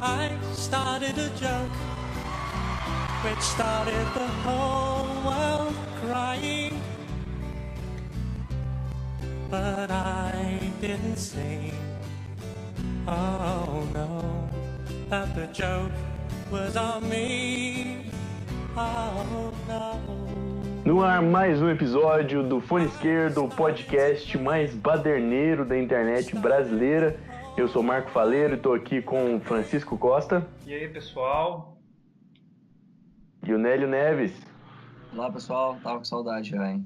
I started a joke which started the whole world crying. But I didn't say, oh no, that the joke was on me. Oh no. No ar, mais um episódio do Fone Esquerdo, o podcast mais baderneiro da internet brasileira. Eu sou Marco Faleiro e estou aqui com o Francisco Costa. E aí, pessoal? E o Nélio Neves. Olá, pessoal. Tava com saudade já, hein?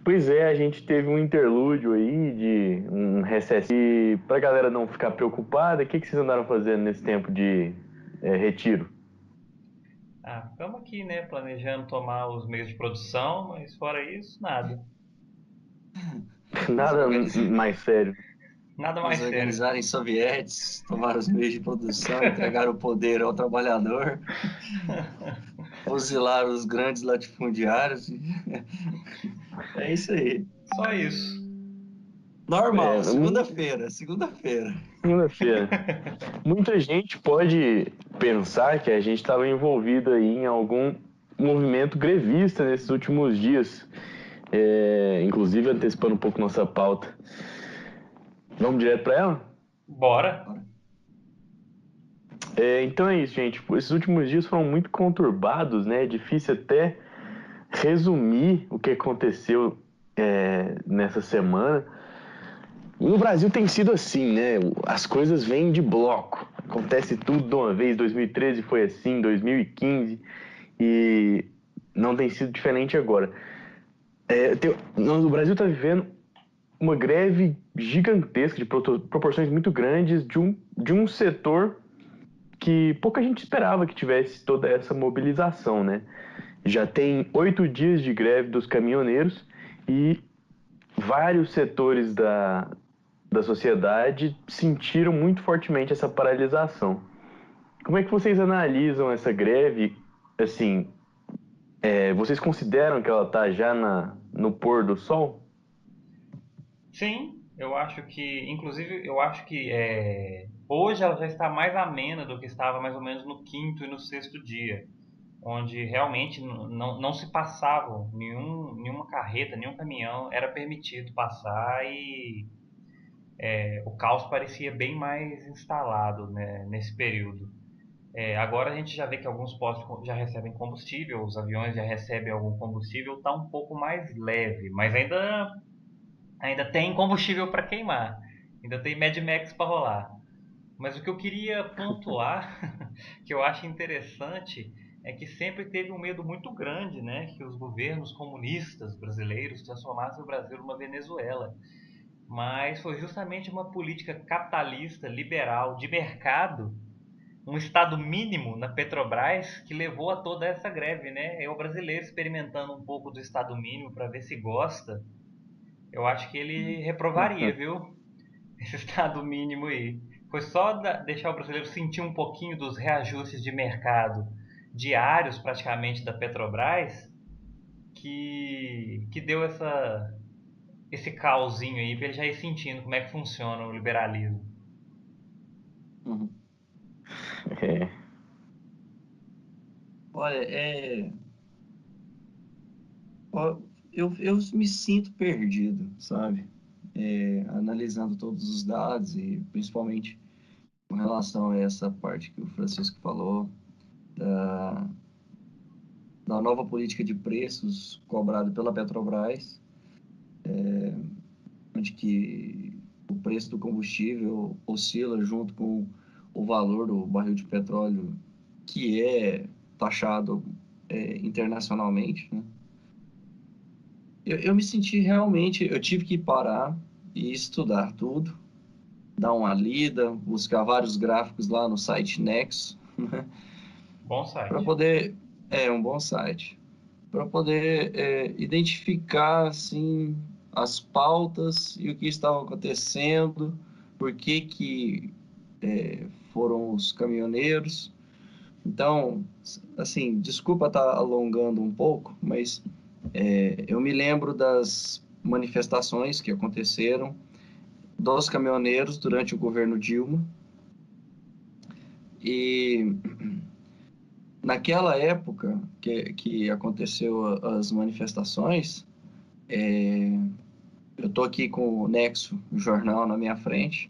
Pois é, a gente teve um interlúdio aí de um recesso. E pra galera não ficar preocupada, o que vocês andaram fazendo nesse tempo de retiro? Estamos aqui, né, planejando tomar os meios de produção, mas fora isso, nada. Nada mais sério. Nada mais sério. Organizarem sovietes, tomaram os meios de produção, entregaram o poder ao trabalhador, fuzilaram os grandes latifundiários. É isso aí. Só isso. Normal, segunda-feira. Muita gente pode pensar que a gente estava envolvido aí em algum movimento grevista nesses últimos dias, inclusive antecipando um pouco nossa pauta. Vamos direto para ela? Bora. Então é isso, gente. Esses últimos dias foram muito conturbados, né? É difícil até resumir o que aconteceu nessa semana. No Brasil tem sido assim, né? As coisas vêm de bloco. Acontece tudo de uma vez. 2013 foi assim, 2015. E não tem sido diferente agora. O Brasil está vivendo uma greve gigantesca, de proporções muito grandes, de um setor que pouca gente esperava que tivesse toda essa mobilização, né? Já tem 8 dias de greve dos caminhoneiros e vários setores da sociedade sentiram muito fortemente essa paralisação. Como é que vocês analisam essa greve? Assim, vocês consideram que ela está já no pôr do sol? Sim, eu acho que, inclusive, hoje ela já está mais amena do que estava mais ou menos no 5º e no 6º dia, onde realmente não se passavam, nenhuma carreta, nenhum caminhão era permitido passar e o caos parecia bem mais instalado, né, nesse período. Agora a gente já vê que alguns postos já recebem combustível, os aviões já recebem algum combustível, está um pouco mais leve, mas ainda tem combustível para queimar, ainda tem Mad Max para rolar. Mas o que eu queria pontuar, que eu acho interessante, é que sempre teve um medo muito grande, né, que os governos comunistas brasileiros transformassem o Brasil numa Venezuela. Mas foi justamente uma política capitalista, liberal, de mercado, um estado mínimo na Petrobras, que levou a toda essa greve, né? É o brasileiro experimentando um pouco do estado mínimo para ver se gosta. Eu acho que ele reprovaria, viu? Esse estado mínimo aí. Foi só deixar o brasileiro sentir um pouquinho dos reajustes de mercado diários, praticamente, da Petrobras, que deu esse caosinho aí, pra ele já ir sentindo como é que funciona o liberalismo. Uhum. Olha, eu me sinto perdido, sabe? Analisando todos os dados e principalmente com relação a essa parte que o Francisco falou da nova política de preços cobrada pela Petrobras, onde que o preço do combustível oscila junto com o valor do barril de petróleo, que é taxado internacionalmente, né? Eu me senti realmente, eu tive que parar e estudar tudo, dar uma lida, buscar vários gráficos lá no site Nexo, né? Bom site. Para poder, um bom site, para poder identificar assim as pautas e o que estava acontecendo, por que foram os caminhoneiros. Então, assim, desculpa estar alongando um pouco, mas eu me lembro das manifestações que aconteceram dos caminhoneiros durante o governo Dilma, E naquela época que aconteceu as manifestações, eu estou aqui com o Nexo, o jornal, na minha frente.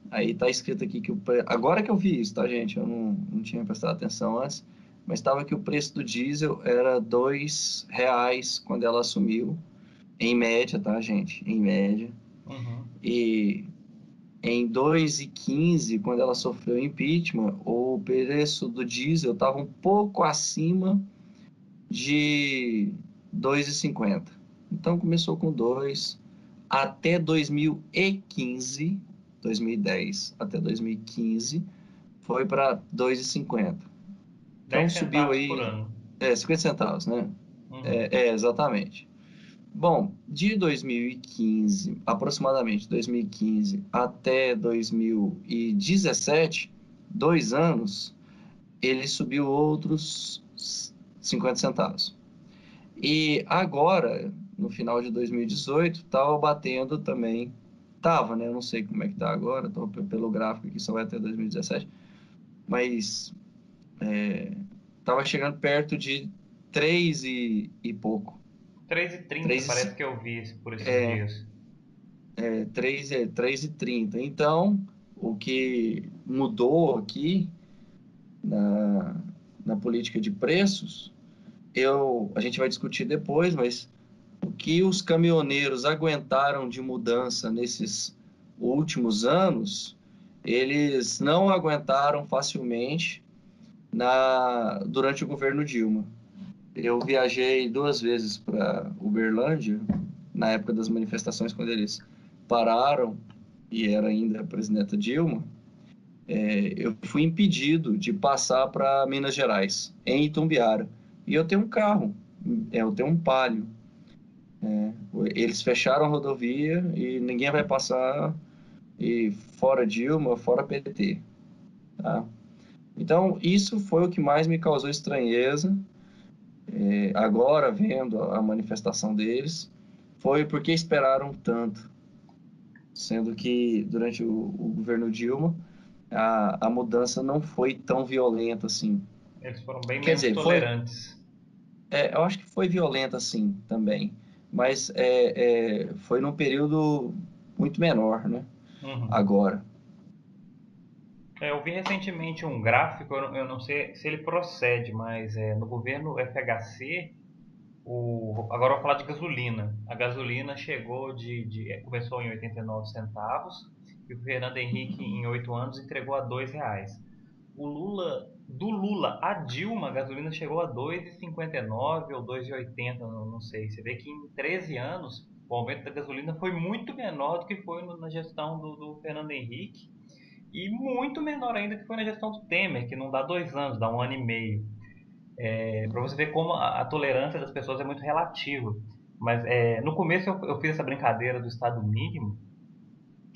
Aí está escrito aqui que agora que eu vi isso, tá, gente? Eu não tinha prestado atenção antes, mas estava que o preço do diesel era R$ 2 quando ela assumiu, em média, tá, gente? Em média. Uhum. E em 2,15, quando ela sofreu impeachment, o preço do diesel estava um pouco acima de 2,50. Então começou com 2 até 2015, 2010 até 2015, foi para 2,50. Então 10 subiu centavos por aí, ano. 50 centavos, né? Uhum. Exatamente. Bom, de 2015, aproximadamente 2015 até 2017, 2 anos, ele subiu outros 50 centavos. E agora, no final de 2018, estava batendo também. Tava, né? Eu não sei como é que tá agora, tô pelo gráfico aqui, só vai até 2017. Mas tava chegando perto de 3 e pouco. 3,30 3 parece que eu vi por esses é, dias. 3,30. Então, o que mudou aqui na, na política de preços, a gente vai discutir depois, mas o que os caminhoneiros aguentaram de mudança nesses últimos anos, eles não aguentaram facilmente durante o governo Dilma. Eu viajei 2 vezes para Uberlândia, na época das manifestações, quando eles pararam, e era ainda a presidenta Dilma. Eu fui impedido de passar para Minas Gerais, em Itumbiara. E eu tenho um carro, eu tenho um Palio. Eles fecharam a rodovia e ninguém vai passar, e fora Dilma, fora PT. Tá? Então, isso foi o que mais me causou estranheza, agora vendo a manifestação deles, foi porque esperaram tanto, sendo que durante o governo Dilma a mudança não foi tão violenta assim. Eles foram bem Quer menos dizer, tolerantes. eu acho que foi violenta sim também, mas foi num período muito menor, né? Uhum. Agora. Eu vi recentemente um gráfico, eu não sei se ele procede, mas no governo FHC, agora eu vou falar de gasolina. A gasolina chegou começou em 89 centavos e o Fernando Henrique, em 8 anos, entregou a R$ 2. Do Lula a Dilma, a gasolina chegou a 2,59 ou 2,80, não sei. Você vê que em 13 anos o aumento da gasolina foi muito menor do que foi na gestão do Fernando Henrique e muito menor ainda que foi na gestão do Temer, que não dá 2 anos, dá 1 ano e meio. Para você ver como a tolerância das pessoas é muito relativa. Mas no começo eu fiz essa brincadeira do estado mínimo,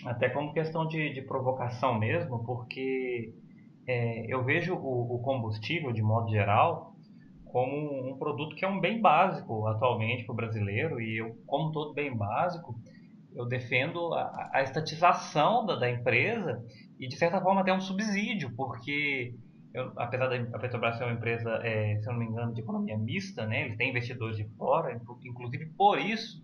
até como questão de provocação mesmo, porque eu vejo o combustível, de modo geral, como um produto que é um bem básico atualmente para o brasileiro, e eu, como todo bem básico, eu defendo a estatização da empresa e, de certa forma, até um subsídio, porque, apesar da Petrobras ser uma empresa, se eu não me engano, de economia mista, né, eles têm investidores de fora, inclusive por isso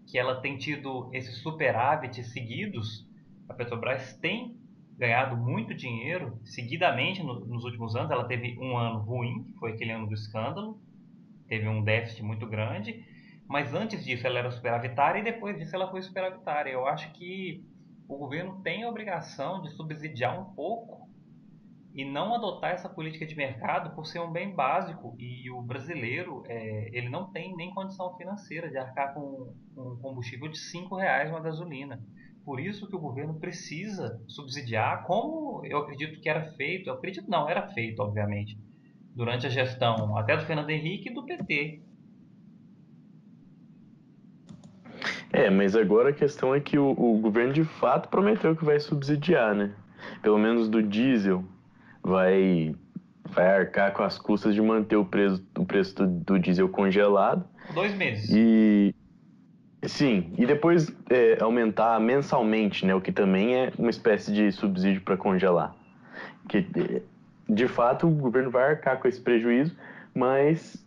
que ela tem tido esses superávites seguidos. A Petrobras tem ganhado muito dinheiro seguidamente nos últimos anos. Ela teve um ano ruim, que foi aquele ano do escândalo, teve um déficit muito grande, mas antes disso ela era superavitária e depois disso ela foi superavitária. Eu acho que o governo tem a obrigação de subsidiar um pouco e não adotar essa política de mercado por ser um bem básico, e o brasileiro ele não tem nem condição financeira de arcar com um combustível de R$ 5 uma gasolina. Por isso que o governo precisa subsidiar, como eu acredito que era feito, eu acredito não, era feito obviamente, durante a gestão até do Fernando Henrique e do PT. Mas agora a questão é que o governo de fato prometeu que vai subsidiar, né? Pelo menos do diesel, vai, vai arcar com as custas de manter o preço do diesel congelado. 2 meses. E sim, e depois aumentar mensalmente, né? O que também é uma espécie de subsídio para congelar. Que de fato, o governo vai arcar com esse prejuízo, mas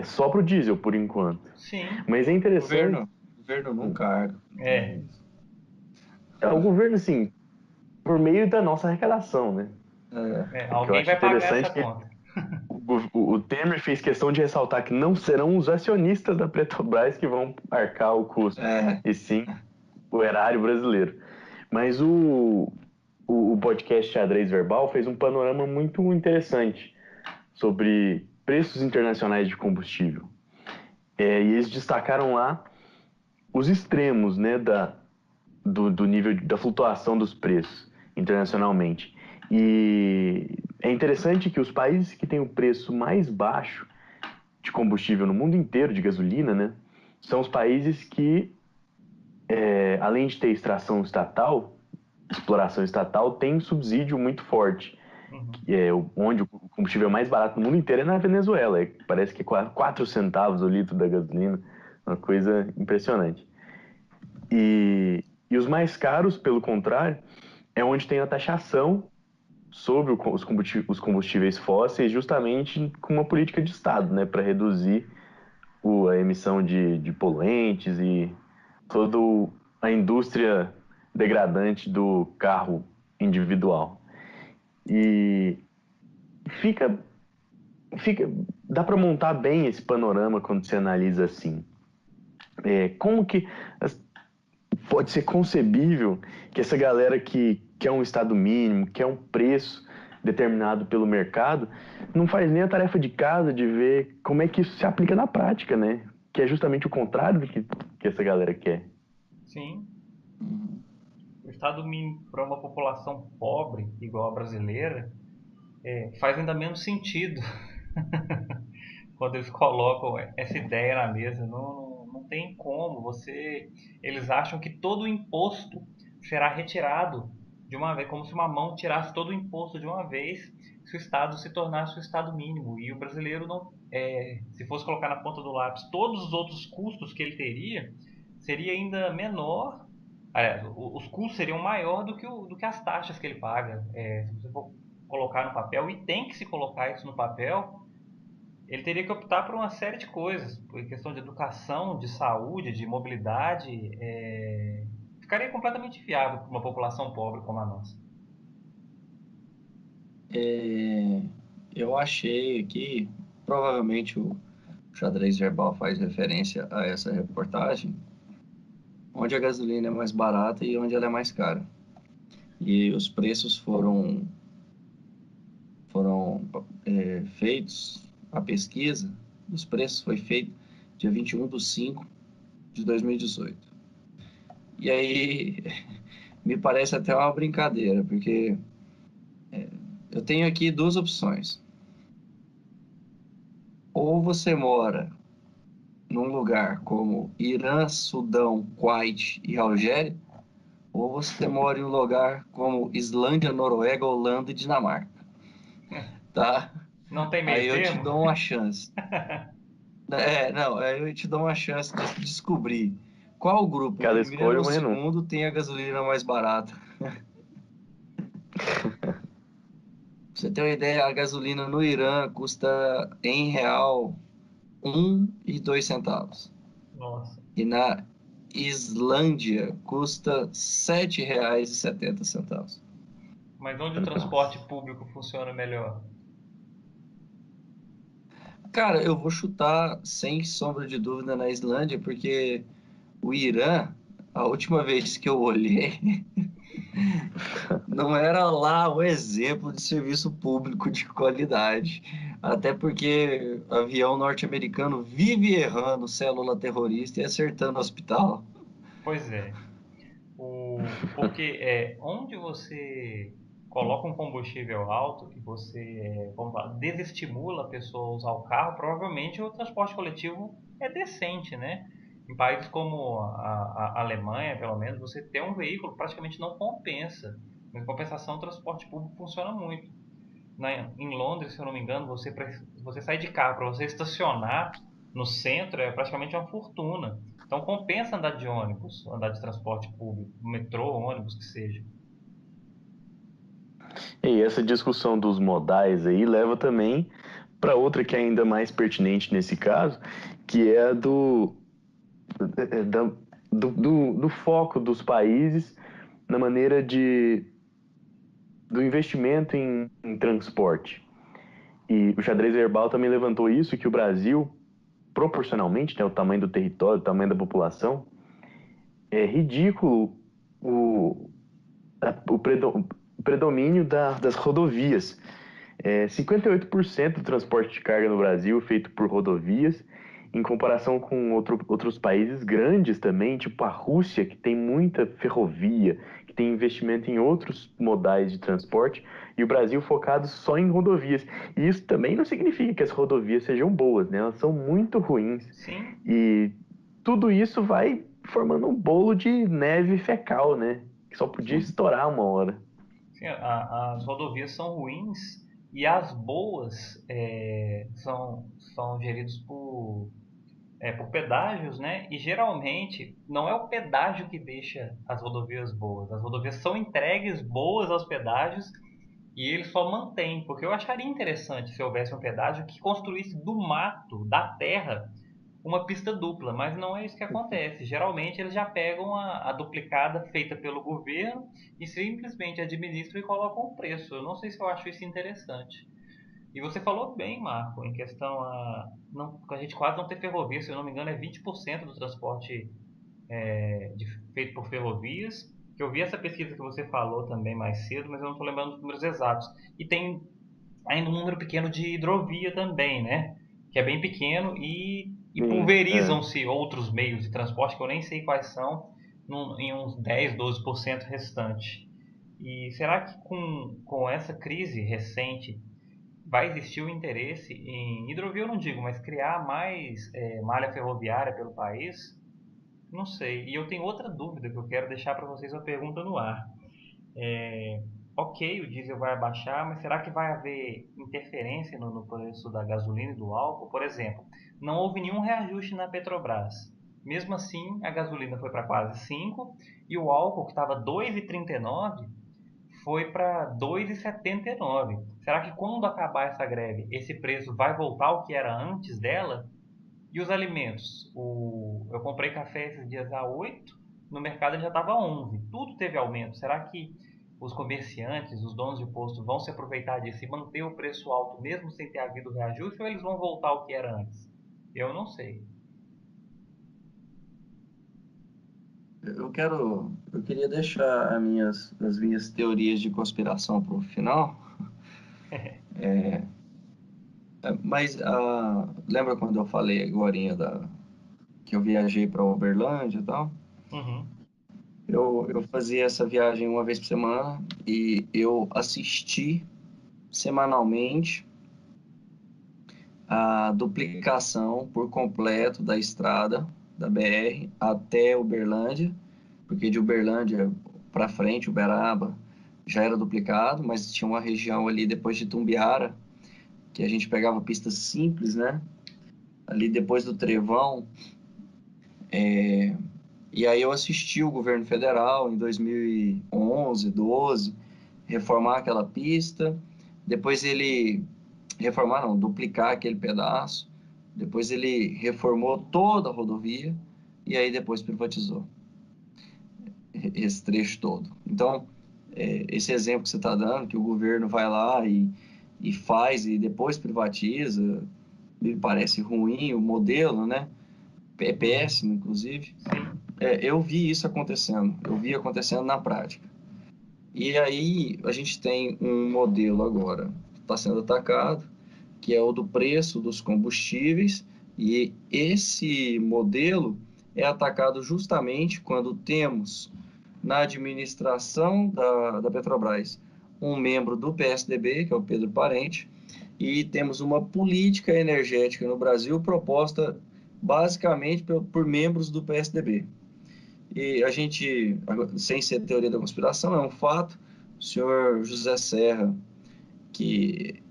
só pro diesel, por enquanto. Sim. Mas é O interessante... governo nunca arca. O governo, assim, por meio da nossa arrecadação, né? Que eu Alguém acho vai pagar essa interessante que conta. o Temer fez questão de ressaltar que não serão os acionistas da Petrobras que vão arcar o custo, e sim o erário brasileiro. Mas o podcast Xadrez Verbal fez um panorama muito interessante sobre preços internacionais de combustível. E eles destacaram lá os extremos, né, do nível da flutuação dos preços internacionalmente. E é interessante que os países que têm o preço mais baixo de combustível no mundo inteiro, de gasolina, né, são os países que, além de ter extração estatal, exploração estatal, tem subsídio muito forte. Onde o combustível mais barato no mundo inteiro é na Venezuela. Parece que é 4 centavos o litro da gasolina. Uma coisa impressionante. E os mais caros, pelo contrário, é onde tem a taxação sobre os combustíveis fósseis, justamente com uma política de Estado, né, para reduzir a emissão de poluentes e toda a indústria degradante do carro individual. E fica dá para montar bem esse panorama quando se analisa assim. Como que pode ser concebível que essa galera que quer um estado mínimo, quer um preço determinado pelo mercado, não faz nem a tarefa de casa de ver como é que isso se aplica na prática, né? Que é justamente o contrário do que essa galera quer. Sim. O estado mínimo para uma população pobre, igual a brasileira, faz ainda menos sentido quando eles colocam essa ideia na mesa. Não tem como. Eles acham que todo o imposto será retirado de uma vez, como se uma mão tirasse todo o imposto de uma vez, se o Estado se tornasse o Estado mínimo. E o brasileiro não, se fosse colocar na ponta do lápis todos os outros custos que ele teria, seria ainda menor. Os custos seriam maior do que as taxas que ele paga. Se você for colocar no papel, e tem que se colocar isso no papel, ele teria que optar por uma série de coisas, por questão de educação, de saúde, de mobilidade, ficaria completamente inviável para uma população pobre como a nossa. Eu achei aqui, provavelmente o Xadrez Verbal faz referência a essa reportagem, onde a gasolina é mais barata e onde ela é mais cara. E os preços foram feitos, a pesquisa dos preços foi feita dia 21/5/2018. E aí, me parece até uma brincadeira, porque eu tenho aqui duas opções. Ou você mora num lugar como Irã, Sudão, Kuwait e Algéria, ou você mora em um lugar como Islândia, Noruega, Holanda e Dinamarca. Tá? Não tem Aí meio eu te termo? dou uma chance. Aí eu te dou uma chance de descobrir qual grupo, o Cada primeiro escolha é ou o uma renúncia. segundo, tem a gasolina mais barata. Pra você ter uma ideia, a gasolina no Irã custa em real 1,02 centavos. Nossa. E na Islândia custa R$ 7,70. Mas onde o transporte público funciona melhor? Cara, eu vou chutar sem sombra de dúvida na Islândia, porque o Irã, a última vez que eu olhei, não era lá o exemplo de serviço público de qualidade. Até porque avião norte-americano vive errando célula terrorista e acertando hospital. Pois é. Porque onde você coloca um combustível alto e você, vamos lá, desestimula a pessoa a usar o carro, provavelmente o transporte coletivo é decente, né? Em países como a Alemanha, pelo menos, você ter um veículo praticamente não compensa. Mas em compensação, o transporte público funciona muito. Em Londres, se eu não me engano, você sai de carro para você estacionar no centro é praticamente uma fortuna. Então compensa andar de ônibus, andar de transporte público, metrô, ônibus, que seja. E essa discussão dos modais aí leva também para outra que é ainda mais pertinente nesse caso, que é a do foco dos países na maneira do investimento em transporte. E o xadrez verbal também levantou isso, que o Brasil, proporcionalmente, né, o tamanho do território, o tamanho da população, é ridículo o predomínio das rodovias. 58% do transporte de carga no Brasil é feito por rodovias, em comparação com outros países grandes também, tipo a Rússia, que tem muita ferrovia, que tem investimento em outros modais de transporte, e o Brasil focado só em rodovias. E isso também não significa que as rodovias sejam boas, né? Elas são muito ruins. Sim. E tudo isso vai formando um bolo de neve fecal, né? Que só podia estourar uma hora. Sim, as rodovias são ruins e as boas são geridas por pedágios, né? E geralmente não é o pedágio que deixa as rodovias boas. As rodovias são entregues boas aos pedágios e eles só mantêm. Porque eu acharia interessante se houvesse um pedágio que construísse do mato, da terra, uma pista dupla, mas não é isso que acontece. Geralmente eles já pegam a duplicada feita pelo governo e simplesmente administram e colocam o preço. Eu não sei se eu acho isso interessante. E você falou bem, Marco, em questão a gente quase não tem ferrovia, se eu não me engano é 20% do transporte feito por ferrovias. Que eu vi essa pesquisa que você falou também mais cedo, mas eu não estou lembrando dos números exatos. E tem ainda um número pequeno de hidrovia também, né? Que é bem pequeno e Sim, pulverizam-se outros meios de transporte que eu nem sei quais são, em uns 10, 12% restante. E será que com essa crise recente vai existir o interesse em hidrovia, eu não digo, mas criar mais malha ferroviária pelo país? Não sei. E eu tenho outra dúvida que eu quero deixar para vocês uma pergunta no ar. Ok, o diesel vai abaixar, mas será que vai haver interferência no preço da gasolina e do álcool? Por exemplo, não houve nenhum reajuste na Petrobras. Mesmo assim, a gasolina foi para quase 5 e o álcool, que estava 2,39, foi para 2,79. Será que quando acabar essa greve, esse preço vai voltar ao que era antes dela? E os alimentos? Eu comprei café esses dias a 8, no mercado ele já estava a 11. Tudo teve aumento. Será que os comerciantes, os donos de posto vão se aproveitar disso e manter o preço alto mesmo sem ter havido reajuste ou eles vão voltar ao que era antes? Eu não sei. Eu queria deixar as minhas teorias de conspiração para o final. Mas lembra quando eu falei agora que eu viajei para Uberlândia e tal? Uhum. Eu fazia essa viagem uma vez por semana e eu assisti semanalmente a duplicação por completo da estrada da BR até Uberlândia, porque de Uberlândia para frente, Uberaba, já era duplicado, mas tinha uma região ali depois de Tumbiara que a gente pegava pistas simples, né? Ali depois do Trevão. E aí eu assisti o governo federal em 2011, 12, reformar aquela pista. Depois ele reformar, não, duplicar aquele pedaço. Depois ele reformou toda a rodovia e aí depois privatizou esse trecho todo. Então, esse exemplo que você está dando, que o governo vai lá e faz e depois privatiza, me parece ruim o modelo, né? É péssimo, inclusive. Sim. Eu vi isso acontecendo, eu vi acontecendo na prática. E aí a gente tem um modelo agora que está sendo atacado, que é o do preço dos combustíveis, e esse modelo é atacado justamente quando temos na administração da Petrobras um membro do PSDB, que é o Pedro Parente, e temos uma política energética no Brasil proposta basicamente por membros do PSDB. E a gente, sem ser teoria da conspiração, é um fato, o senhor José Serra, que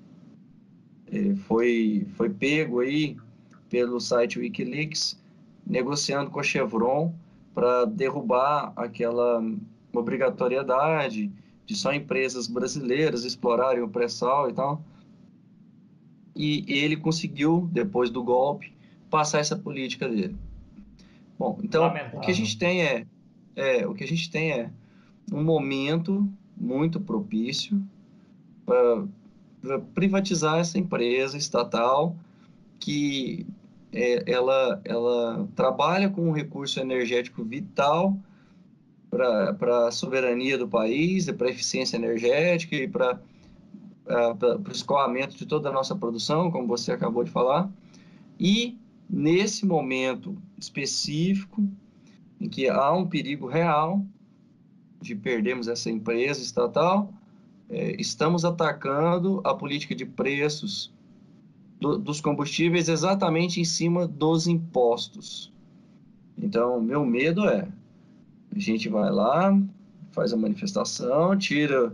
foi pego aí pelo site Wikileaks, negociando com a Chevron para derrubar aquela obrigatoriedade de só empresas brasileiras explorarem o pré-sal e tal. E ele conseguiu, depois do golpe, passar essa política dele. Bom, então o que a Lamentável. gente tem é um momento muito propício para privatizar essa empresa estatal que ela trabalha com um recurso energético vital para a soberania do país, para a eficiência energética e para o escoamento de toda a nossa produção, como você acabou de falar. E nesse momento específico, em que há um perigo real de perdermos essa empresa estatal, estamos atacando a política de preços dos combustíveis exatamente em cima dos impostos. Então, meu medo é, a gente vai lá, faz a manifestação, tira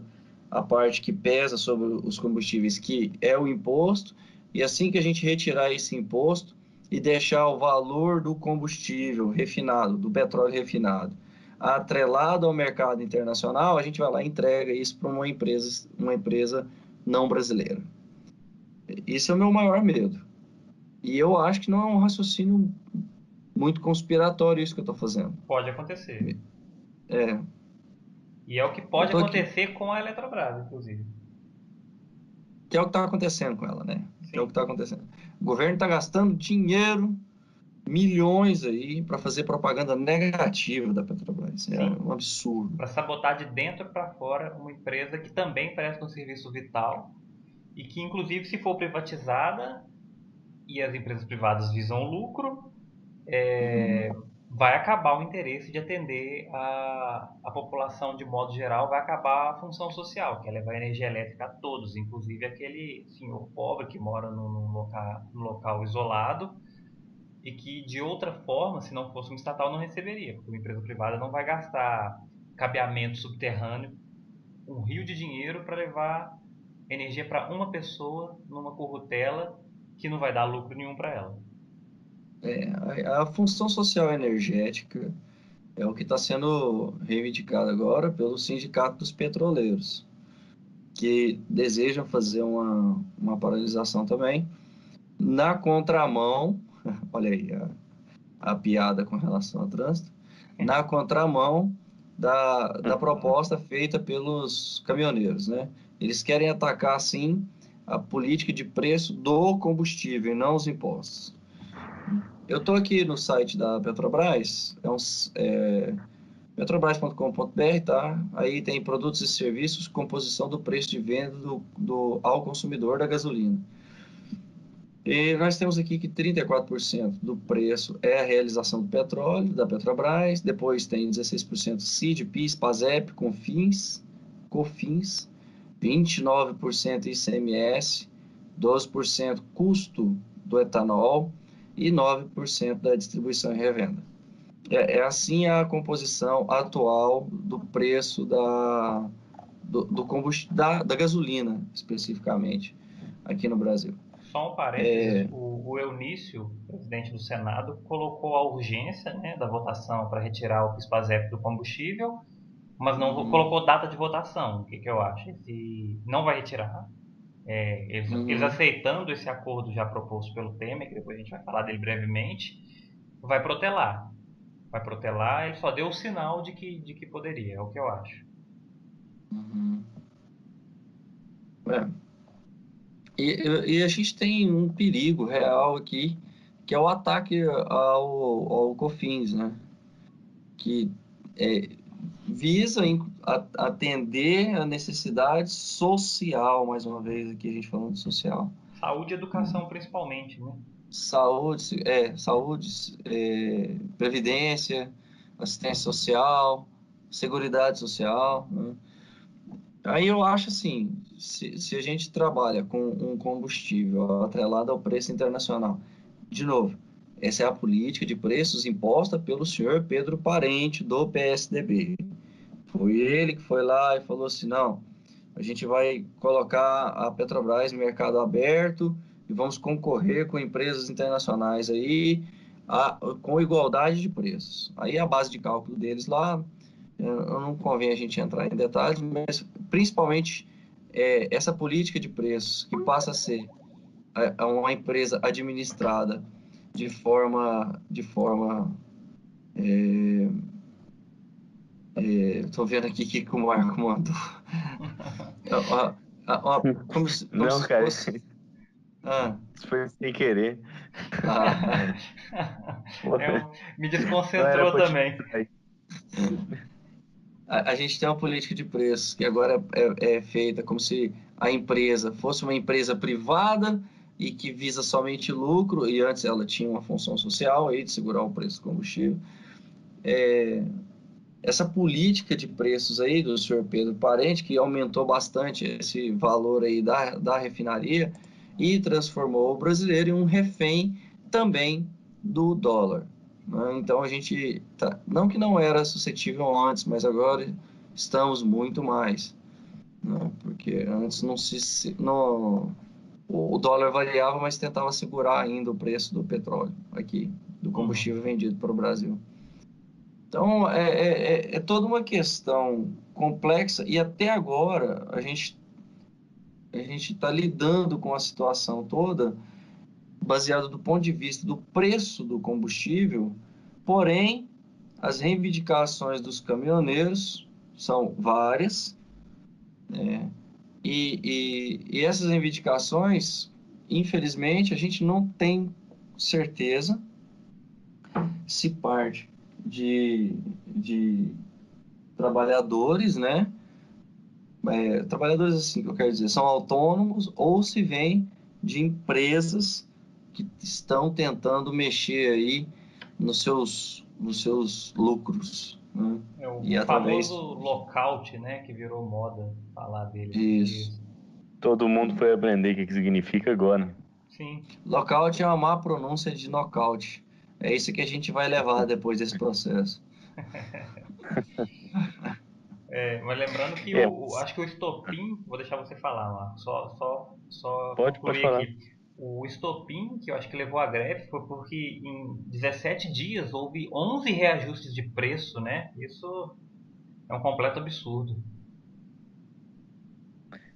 a parte que pesa sobre os combustíveis, que é o imposto, e assim que a gente retirar esse imposto e deixar o valor do combustível refinado, do petróleo refinado, atrelado ao mercado internacional, a gente vai lá e entrega isso para uma empresa não brasileira. Esse é o meu maior medo. E eu acho que não é um raciocínio muito conspiratório isso que eu estou fazendo. Pode acontecer. É, E é o que eu pode tô aqui, acontecer com a Eletrobras, inclusive. que é o que está acontecendo com ela, né? Que é o que Sim. está acontecendo. O governo está gastando dinheiro, milhões aí, para fazer propaganda negativa da Petrobras. É Sim. um absurdo. Para sabotar de dentro para fora uma empresa que também presta um serviço vital e que, inclusive, se for privatizada e as empresas privadas visam lucro, Uhum. vai acabar o interesse de atender a população de modo geral, vai acabar a função social, que é levar energia elétrica a todos, inclusive aquele senhor pobre que mora num local isolado e que, de outra forma, se não fosse um estatal, não receberia, porque uma empresa privada não vai gastar cabeamento subterrâneo, um rio de dinheiro para levar energia para uma pessoa numa currutela que não vai dar lucro nenhum para ela. A função social energética é o que está sendo reivindicado agora pelo Sindicato dos Petroleiros, que desejam fazer uma paralisação também, na contramão, olha aí a piada com relação ao trânsito, na contramão da proposta feita pelos caminhoneiros, né? Eles querem atacar, sim, a política de preço do combustível e não os impostos. Eu estou aqui no site da Petrobras, petrobras.com.br, tá? Aí tem produtos e serviços, composição do preço de venda ao consumidor da gasolina. E nós temos aqui que 34% do preço é a realização do petróleo, da Petrobras, depois tem 16% CID, PIS, PASEP, COFINS, 29% ICMS, 12% custo do etanol e 9% da distribuição e revenda. É assim a composição atual do preço do combustível, da gasolina, especificamente, aqui no Brasil. Só um parênteses, o Eunício, presidente do Senado, colocou a urgência, né, da votação para retirar o PIS/PASEP do combustível, mas não colocou data de votação. O que eu acho? Se não vai retirar, eles aceitando esse acordo já proposto pelo Temer, que depois a gente vai falar dele brevemente, vai protelar. Vai protelar, ele só deu o sinal de que poderia, é o que eu acho. É. E a gente tem um perigo real aqui, que é o ataque ao COFINS, né? Que visa atender a necessidade social, mais uma vez aqui a gente falando de social. Saúde e educação, principalmente, né? Saúde, previdência, assistência social, seguridade social, né? Aí eu acho assim, se a gente trabalha com um combustível atrelado ao preço internacional, de novo, essa é a política de preços imposta pelo senhor Pedro Parente, do PSDB. Foi ele que foi lá e falou assim, não, a gente vai colocar a Petrobras no mercado aberto e vamos concorrer com empresas internacionais aí com igualdade de preços. Aí a base de cálculo deles lá, não convém a gente entrar em detalhes, mas principalmente essa política de preços, que passa a ser uma empresa administrada de forma estou vendo aqui que o Marco mandou. Como Não, se cara, fosse... isso foi sem querer. Me Não era desconcentrou pra te também. distrair. A gente tem uma política de preços que agora é feita como se a empresa fosse uma empresa privada e que visa somente lucro, e antes ela tinha uma função social aí de segurar o preço do combustível. Essa política de preços aí do senhor Pedro Parente, que aumentou bastante esse valor aí da refinaria e transformou o brasileiro em um refém também do dólar, né? Então a gente, não que não era suscetível antes, mas agora estamos muito mais, né? Porque antes o dólar variava, mas tentava segurar ainda o preço do petróleo aqui, do combustível vendido para o Brasil. Então, é toda uma questão complexa e até agora a gente está lidando com a situação toda baseado do ponto de vista do preço do combustível, porém, as reivindicações dos caminhoneiros são várias, né? E essas reivindicações, infelizmente, a gente não tem certeza se parte de trabalhadores, né? Trabalhadores, assim, que eu quero dizer, são autônomos ou se vem de empresas que estão tentando mexer aí nos seus lucros, né? O famoso lockout, né? Que virou moda falar dele. Isso. Todo mundo foi aprender o que significa agora. Sim. Lockout é uma má pronúncia de nocaute. É isso que a gente vai levar depois desse processo. Mas lembrando que acho que o estopim, vou deixar você falar lá, só Pode concluir falar. aqui. O estopim, que eu acho que levou a greve, foi porque em 17 dias houve 11 reajustes de preço, né? Isso é um completo absurdo.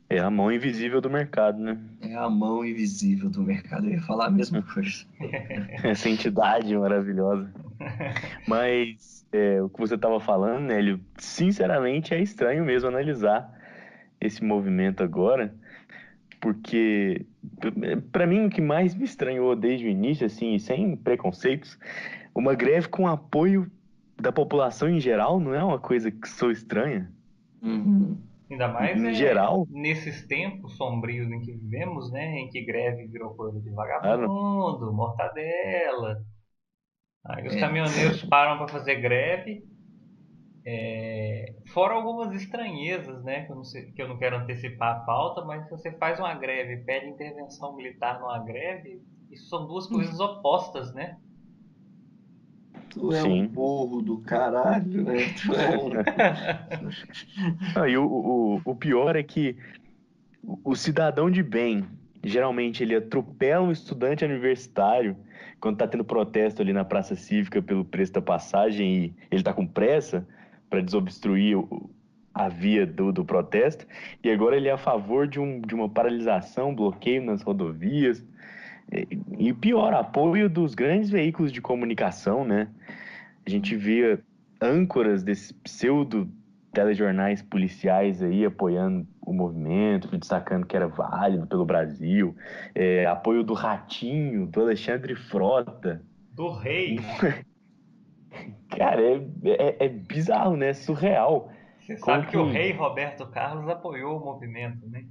É a mão invisível do mercado, né? É a mão invisível do mercado. Eu ia falar a mesma coisa. Essa entidade maravilhosa. Mas o que você estava falando, Nélio, sinceramente é estranho mesmo analisar esse movimento agora, porque para mim o que mais me estranhou desde o início, assim, sem preconceitos, uma greve com apoio da população em geral não é uma coisa que sou estranha. Uhum. Ainda mais Em geral, nesses tempos sombrios em que vivemos, né? Em que greve virou coisa de Ah, vagabundo, mortadela. Aí os caminhoneiros param para fazer greve. Fora algumas estranhezas, né? Que eu não quero antecipar a pauta, mas se você faz uma greve e pede intervenção militar numa greve, isso são duas coisas opostas, né? Tu é um sim. burro do caralho, né? E o pior é que o cidadão de bem, geralmente ele atropela um estudante universitário quando tá tendo protesto ali na praça cívica pelo preço da passagem e ele tá com pressa para desobstruir a via do protesto, e agora ele é a favor de uma paralisação, bloqueio nas rodovias, e pior, apoio dos grandes veículos de comunicação, né? A gente via âncoras desses pseudo telejornais policiais aí apoiando o movimento, destacando que era válido pelo Brasil, apoio do Ratinho, do Alexandre Frota. Do rei. Cara, é bizarro, né? É surreal. Você Como sabe que que o rei Roberto Carlos apoiou o movimento, né?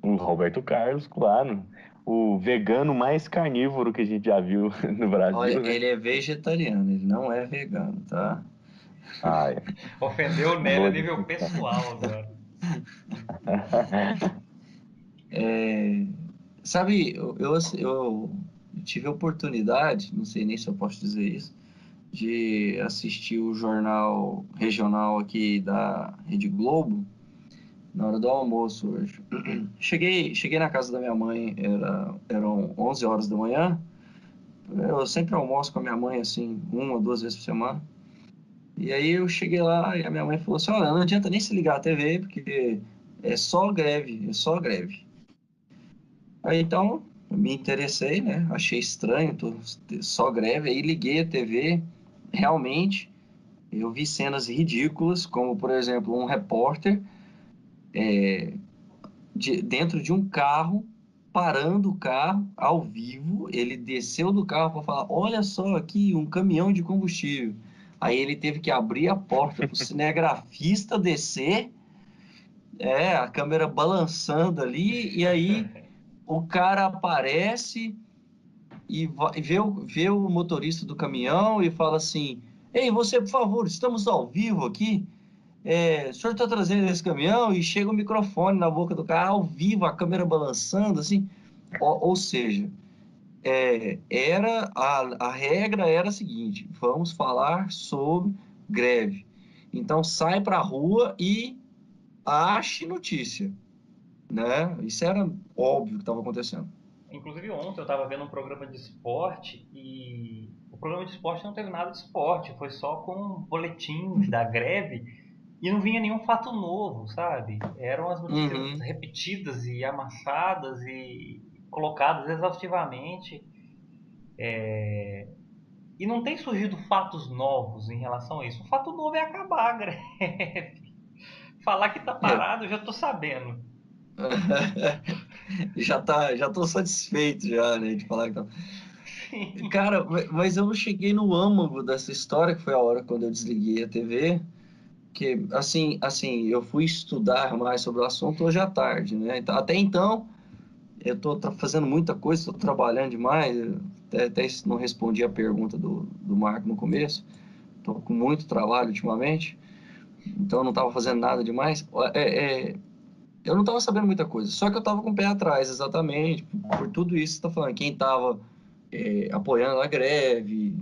o Roberto Carlos, claro, o vegano mais carnívoro que a gente já viu no Brasil, Olha, né? ele é vegetariano, ele não é vegano, tá? Ah, Ofendeu o Nélio a nível pessoal agora. Sabe, eu tive a oportunidade, não sei nem se eu posso dizer isso, de assistir o jornal regional aqui da Rede Globo na hora do almoço hoje. Cheguei na casa da minha mãe, eram 11 horas da manhã. Eu sempre almoço com a minha mãe, assim, 1 ou 2 vezes por semana. E aí eu cheguei lá e a minha mãe falou assim, olha, não adianta nem se ligar a TV, porque é só greve, é só greve. Aí então, eu me interessei, né? Achei estranho, só greve. Aí liguei a TV, realmente, eu vi cenas ridículas, como, por exemplo, um repórter dentro de um carro, parando o carro ao vivo, ele desceu do carro para falar, olha só aqui, um caminhão de combustível. Aí ele teve que abrir a porta para o cinegrafista descer, a câmera balançando ali, e aí o cara aparece e vê o motorista do caminhão e fala assim, ei, você, por favor, estamos ao vivo aqui, o senhor está trazendo esse caminhão? E chega o microfone na boca do cara, ao vivo, a câmera balançando, assim, ou seja, a regra era a seguinte, vamos falar sobre greve, então sai para a rua e ache notícia, né? Isso era óbvio que estava acontecendo. Inclusive ontem eu estava vendo um programa de esporte e o programa de esporte não teve nada de esporte, foi só com boletins da greve e não vinha nenhum fato novo, sabe? Eram as notícias Uhum. repetidas e amassadas e colocadas exaustivamente. E não tem surgido fatos novos em relação a isso. O fato novo é acabar a greve. Falar que tá É. parado, eu já tô sabendo. Já tô satisfeito já, né, de falar que tá... Sim. Cara, mas eu não cheguei no âmago dessa história, que foi a hora quando eu desliguei a TV, que, assim, eu fui estudar mais sobre o assunto hoje à tarde, né? Então, até então, eu tô fazendo muita coisa, estou trabalhando demais, até não respondi a pergunta do Marco no começo, tô com muito trabalho ultimamente, então eu não estava fazendo nada demais. Eu não estava sabendo muita coisa, só que eu estava com o pé atrás, exatamente, por tudo isso que você está falando. Quem estava apoiando a greve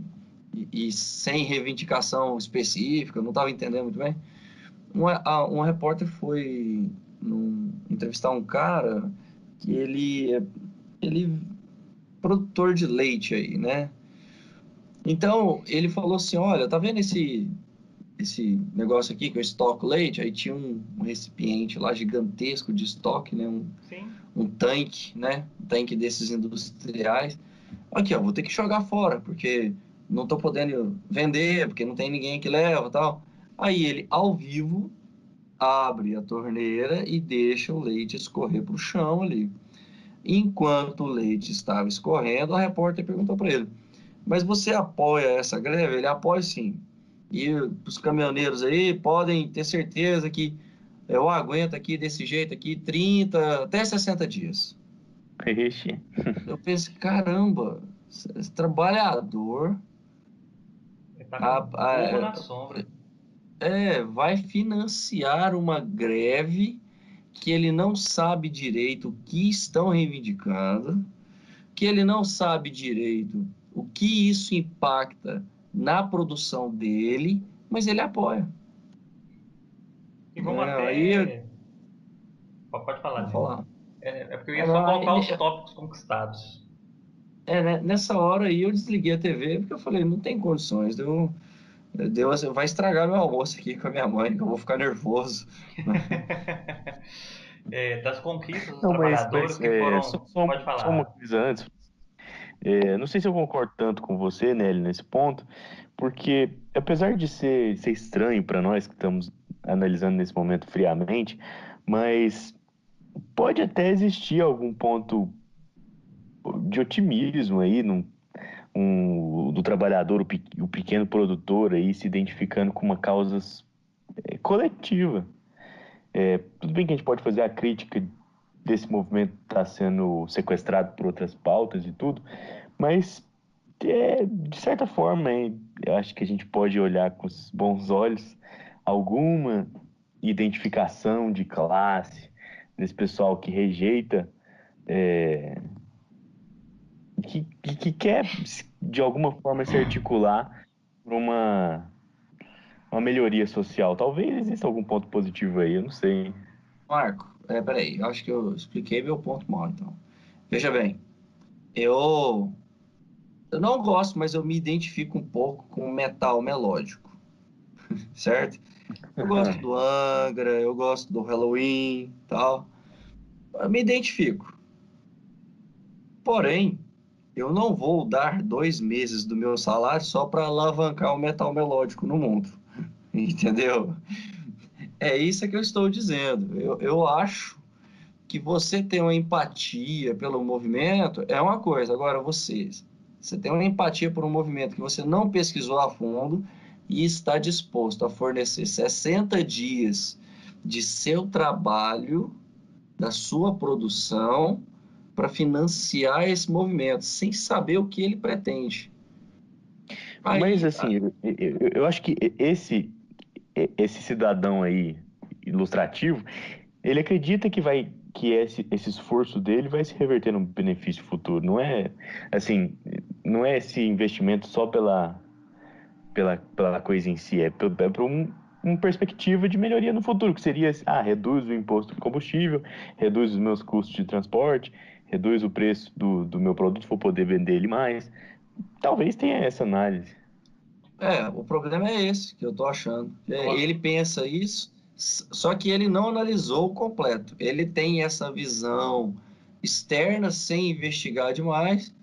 e sem reivindicação específica, eu não estava entendendo muito bem. Um repórter foi entrevistar um cara que ele é produtor de leite aí, né? Então, ele falou assim, olha, tá vendo esse negócio aqui que eu estoco leite? Aí tinha um recipiente lá gigantesco de estoque, né? Sim. Um tanque, né? Um tanque desses industriais. Aqui, ó, vou ter que jogar fora, porque não tô podendo vender, porque não tem ninguém que leva, tal. Aí ele, ao vivo, abre a torneira e deixa o leite escorrer para o chão ali. Enquanto o leite estava escorrendo, a repórter perguntou para ele: mas você apoia essa greve? Ele apoia, sim. E os caminhoneiros aí podem ter certeza que eu aguento aqui desse jeito aqui 30 até 60 dias. Ixi. Eu pensei, caramba, esse trabalhador Ele tá como a- burro na a- sombra. vai financiar uma greve que ele não sabe direito o que estão reivindicando, que ele não sabe direito o que isso impacta na produção dele, mas ele apoia. E vamos Aí, até. Pode falar, vou Dino. falar. É porque eu ia Ah, só não, colocar os tópicos conquistados. né, nessa hora aí eu desliguei a TV porque eu falei, não tem condições, vai estragar meu almoço aqui com a minha mãe, que eu vou ficar nervoso. Das conquistas dos Não, trabalhadores que foram. Pode só uma falar. coisa antes. Não sei se eu concordo tanto com você, Nelly, nesse ponto, porque apesar de ser estranho para nós que estamos analisando nesse momento friamente, mas pode até existir algum ponto de otimismo aí do trabalhador, o pequeno produtor aí se identificando com uma causa coletiva. Tudo bem que a gente pode fazer a crítica desse movimento estar sendo sequestrado por outras pautas e tudo, mas de certa forma, eu acho que a gente pode olhar com os bons olhos alguma identificação de classe desse pessoal que rejeita, que quer de alguma forma se articular para uma melhoria social. Talvez exista algum ponto positivo aí, eu não sei. Marco, peraí, eu acho que eu expliquei meu ponto mal, então. Veja bem, eu, eu não gosto, mas eu me identifico um pouco com o metal melódico. certo? Eu gosto do Angra, eu gosto do Halloween, tal. Eu me identifico. Porém, eu não vou dar 2 meses do meu salário só para alavancar o metal melódico no mundo, entendeu? É isso que eu estou dizendo. Eu acho que você ter uma empatia pelo movimento é uma coisa. Agora, você tem uma empatia por um movimento que você não pesquisou a fundo e está disposto a fornecer 60 dias de seu trabalho, da sua produção, para financiar esse movimento, sem saber o que ele pretende. Mas Aí, assim, eu acho que esse cidadão aí ilustrativo, ele acredita que esse esforço dele vai se reverter num benefício futuro. Não é assim, não é esse investimento só pela coisa em si, é por uma perspectiva de melhoria no futuro, que seria, reduz o imposto do combustível, reduz os meus custos de transporte, reduz o preço do meu produto, vou poder vender ele mais. Talvez tenha essa análise. o problema é esse que eu estou achando. Eu, Ele pensa isso, só que ele não analisou o completo. Ele tem essa visão externa sem investigar demais,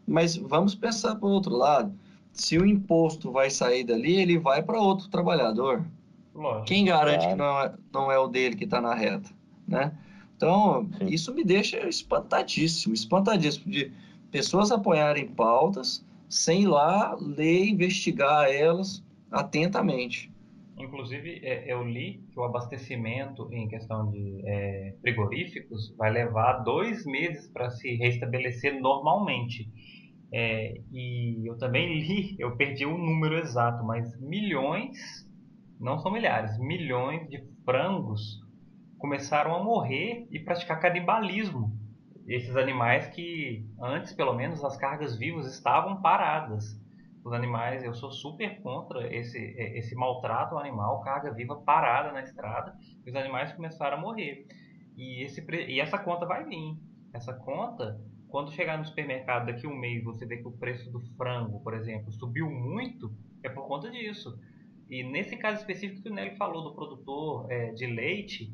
mas vamos pensar para o outro lado. Se o imposto vai sair dali, ele vai para outro trabalhador. Quem lógico. garante que Claro, não é o dele que está na reta, né? Então, sim. isso me deixa espantadíssimo, espantadíssimo de pessoas apoiarem pautas sem ir lá ler, investigar elas atentamente. Inclusive, eu li que o abastecimento em questão de frigoríficos vai levar 2 meses para se restabelecer normalmente. E eu também li, eu perdi o número exato, mas milhões, não são milhares, milhões de frangos começaram a morrer e praticar canibalismo. Esses animais que antes, pelo menos, as cargas vivas estavam paradas. Os animais, eu sou super contra esse maltrato ao animal, carga viva parada na estrada, e os animais começaram a morrer. E essa conta vai vir. Essa conta, quando chegar no supermercado daqui a um mês, você vê que o preço do frango, por exemplo, subiu muito, é por conta disso. E nesse caso específico que o Nelly falou do produtor de leite,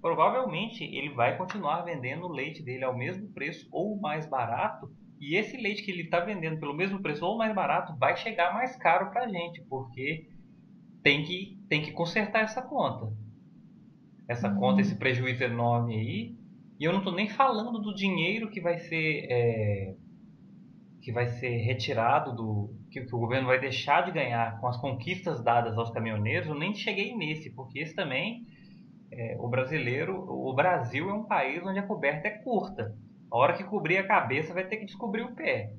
provavelmente ele vai continuar vendendo o leite dele ao mesmo preço ou mais barato. E esse leite que ele está vendendo pelo mesmo preço ou mais barato vai chegar mais caro para a gente, porque tem que consertar essa conta. Essa conta, esse prejuízo enorme aí. E eu não estou nem falando do dinheiro que vai ser retirado que o governo vai deixar de ganhar com as conquistas dadas aos caminhoneiros. Eu nem cheguei nesse, porque esse também o Brasil é um país onde a coberta é curta. A hora que cobrir a cabeça vai ter que descobrir o pé.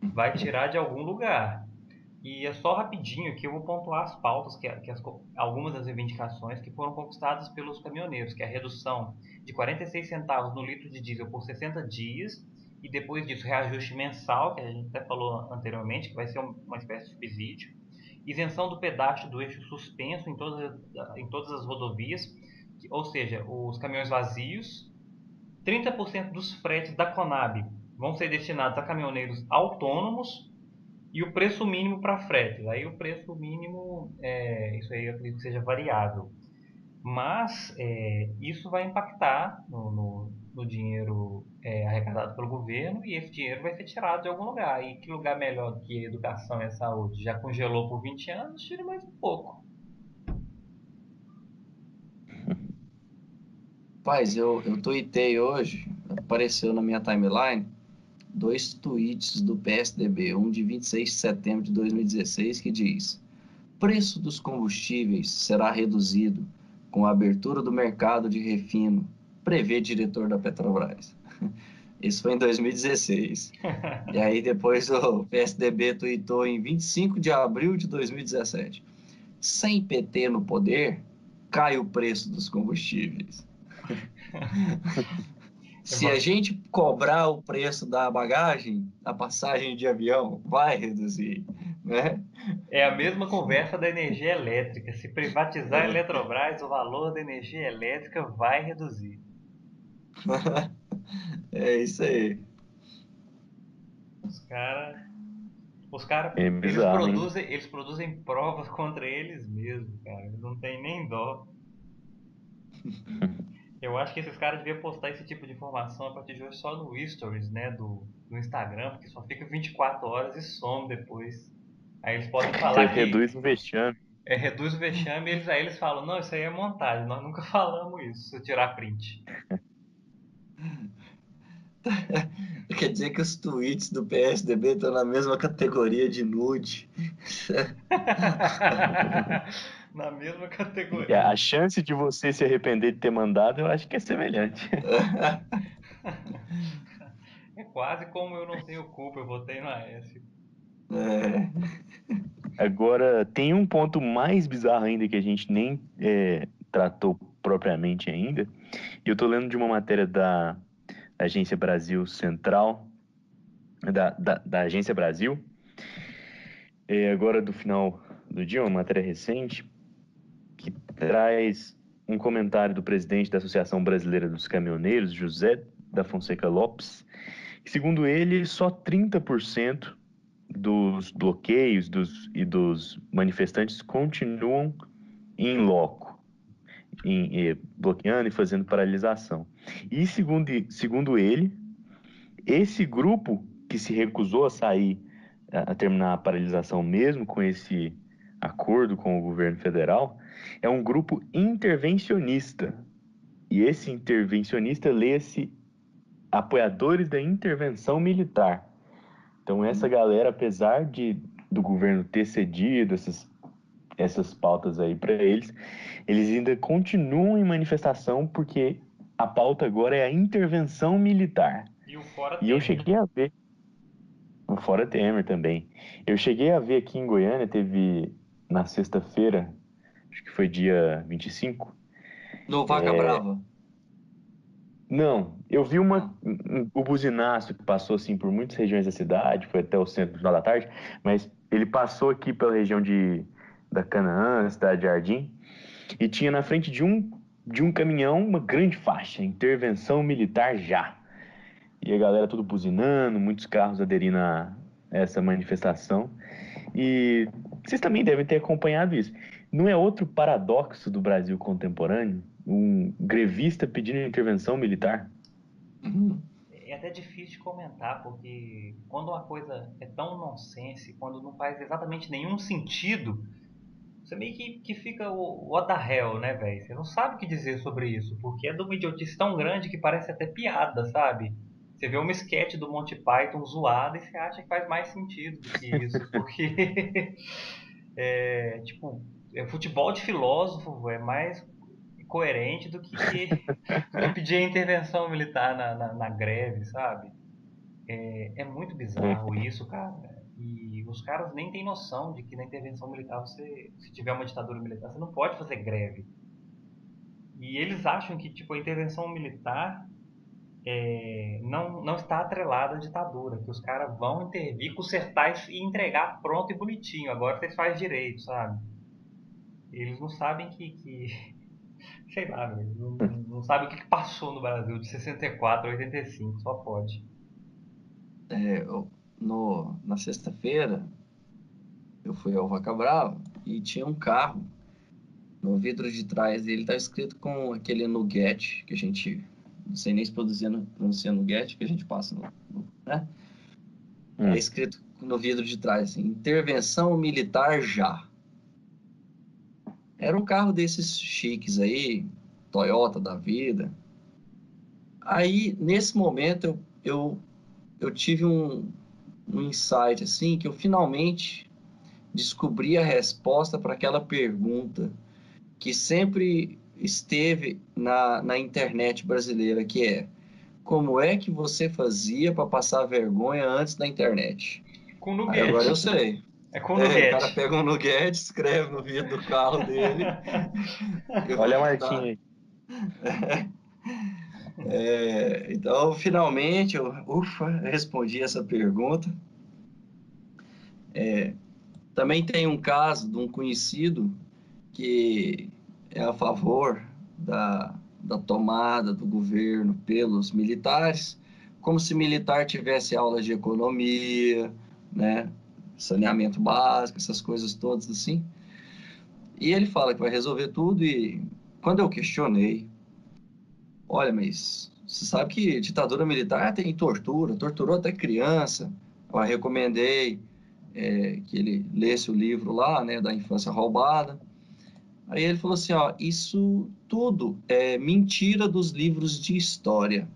Vai tirar de algum lugar. E é só rapidinho que eu vou pontuar as pautas, algumas das reivindicações que foram conquistadas pelos caminhoneiros, que é a redução de 46 centavos no litro de diesel por 60 dias, e depois disso reajuste mensal, que a gente até falou anteriormente, que vai ser uma espécie de subsídio, isenção do pedágio do eixo suspenso em todas as rodovias, ou seja, os caminhões vazios. 30% dos fretes da Conab vão ser destinados a caminhoneiros autônomos e o preço mínimo para fretes. Aí o preço mínimo, isso aí eu acredito que seja variável. Mas isso vai impactar no dinheiro arrecadado pelo governo e esse dinheiro vai ser tirado de algum lugar. E que lugar melhor do que a educação e a saúde? Já congelou por 20 anos, tira mais um pouco. Rapaz, eu tuitei hoje, apareceu na minha timeline, 2 tweets do PSDB, um de 26 de setembro de 2016, que diz: preço dos combustíveis será reduzido com a abertura do mercado de refino, prevê diretor da Petrobras. Isso foi em 2016. E aí depois o PSDB tuitou em 25 de abril de 2017. Sem PT no poder, cai o preço dos combustíveis. Se a gente cobrar o preço da bagagem, a passagem de avião vai reduzir, né? É a mesma conversa da energia elétrica. Se privatizar a Eletrobras, o valor da energia elétrica vai reduzir. É isso aí. Os caras. Os caras, É bizarro, hein? eles produzem provas contra eles mesmos, cara. Eles não têm nem dó. Eu acho que esses caras deviam postar esse tipo de informação a partir de hoje só no Stories, né, do Instagram, porque só fica 24 horas e some depois. Aí eles podem Você falar que reduz o vexame. reduz o vexame e aí eles falam, não, isso aí é montagem, nós nunca falamos isso, se eu tirar print. Quer dizer que os tweets do PSDB estão na mesma categoria de nude. Na mesma E a categoria. chance de você se arrepender de ter mandado, eu acho que é semelhante. É quase como eu não tenho culpa, eu votei no Aécio. É. Agora, tem um ponto mais bizarro ainda que a gente nem tratou propriamente ainda. E eu tô lendo de uma matéria da Agência Brasil Central, da Agência Brasil, agora do final do dia, uma matéria recente, que traz um comentário do presidente da Associação Brasileira dos Caminhoneiros, José da Fonseca Lopes, que, segundo ele, só 30% dos bloqueios e dos manifestantes continuam em loco, bloqueando e fazendo paralisação. E, segundo ele, esse grupo que se recusou a sair, a terminar a paralisação mesmo com esse acordo com o governo federal, é um grupo intervencionista. E esse intervencionista lê-se apoiadores da intervenção militar. Então essa galera, apesar do governo ter cedido essas pautas aí para eles, eles ainda continuam em manifestação porque a pauta agora é a intervenção militar. E o Fora E eu Temer. cheguei a ver, o Fora Temer também, eu cheguei a ver aqui em Goiânia, teve na sexta-feira, acho que foi dia 25. No Vaca Brava. Não, eu vi Ah. o buzinaço que passou assim por muitas regiões da cidade, foi até o centro no final da tarde, mas ele passou aqui pela região da Canaã, cidade de Jardim, e tinha na frente de um caminhão uma grande faixa, intervenção militar já. E a galera tudo buzinando, muitos carros aderindo a essa manifestação. E vocês também devem ter acompanhado isso. Não é outro paradoxo do Brasil contemporâneo? Um grevista pedindo intervenção militar? Uhum. É até difícil de comentar, porque quando uma coisa é tão nonsense, quando não faz exatamente nenhum sentido, você meio que fica o what the hell, né, velho? Você não sabe o que dizer sobre isso, porque é de uma idiotice tão grande que parece até piada, sabe? Você vê uma sketch do Monty Python zoada e você acha que faz mais sentido do que isso, porque tipo, futebol de filósofo é mais coerente do que pedir a intervenção militar na greve, sabe? É muito bizarro isso, cara. E os caras nem têm noção de que na intervenção militar, se tiver uma ditadura militar, você não pode fazer greve. E eles acham que tipo, a intervenção militar não está atrelada à ditadura, que os caras vão intervir, consertar e entregar pronto e bonitinho. Agora vocês fazem direito, sabe? Eles não sabem sei lá, velho, não sabem o que passou no Brasil de 64 a 85, só pode. Na sexta-feira, eu fui ao Vaca Brava e tinha um carro. No vidro de trás dele tá escrito com aquele nuggete que a gente, não sei nem se pronuncia nuggete, que a gente passa né? É escrito no vidro de trás assim, intervenção militar já. Era um carro desses chiques aí, Toyota da vida. Aí, nesse momento, eu tive um insight, assim, que eu finalmente descobri a resposta para aquela pergunta que sempre esteve na internet brasileira, que é: como é que você fazia para passar vergonha antes da internet? Com Aí agora eu Nuguete. sei. É com O cara Nuguete. pega um Nuggets, escreve no vidro do carro dele. Eu vou Olha a mandar. Martinha aí. Então, finalmente, respondi essa pergunta. Também tem um caso de um conhecido que é a favor da tomada do governo pelos militares, como se militar tivesse aula de economia, né? saneamento básico, essas coisas todas assim. E ele fala que vai resolver tudo e quando eu questionei, olha, mas você sabe que ditadura militar tem tortura, torturou até criança. Eu recomendei que ele lesse o livro lá, né, da Infância Roubada. Aí ele falou assim, ó, isso tudo é mentira dos livros de história.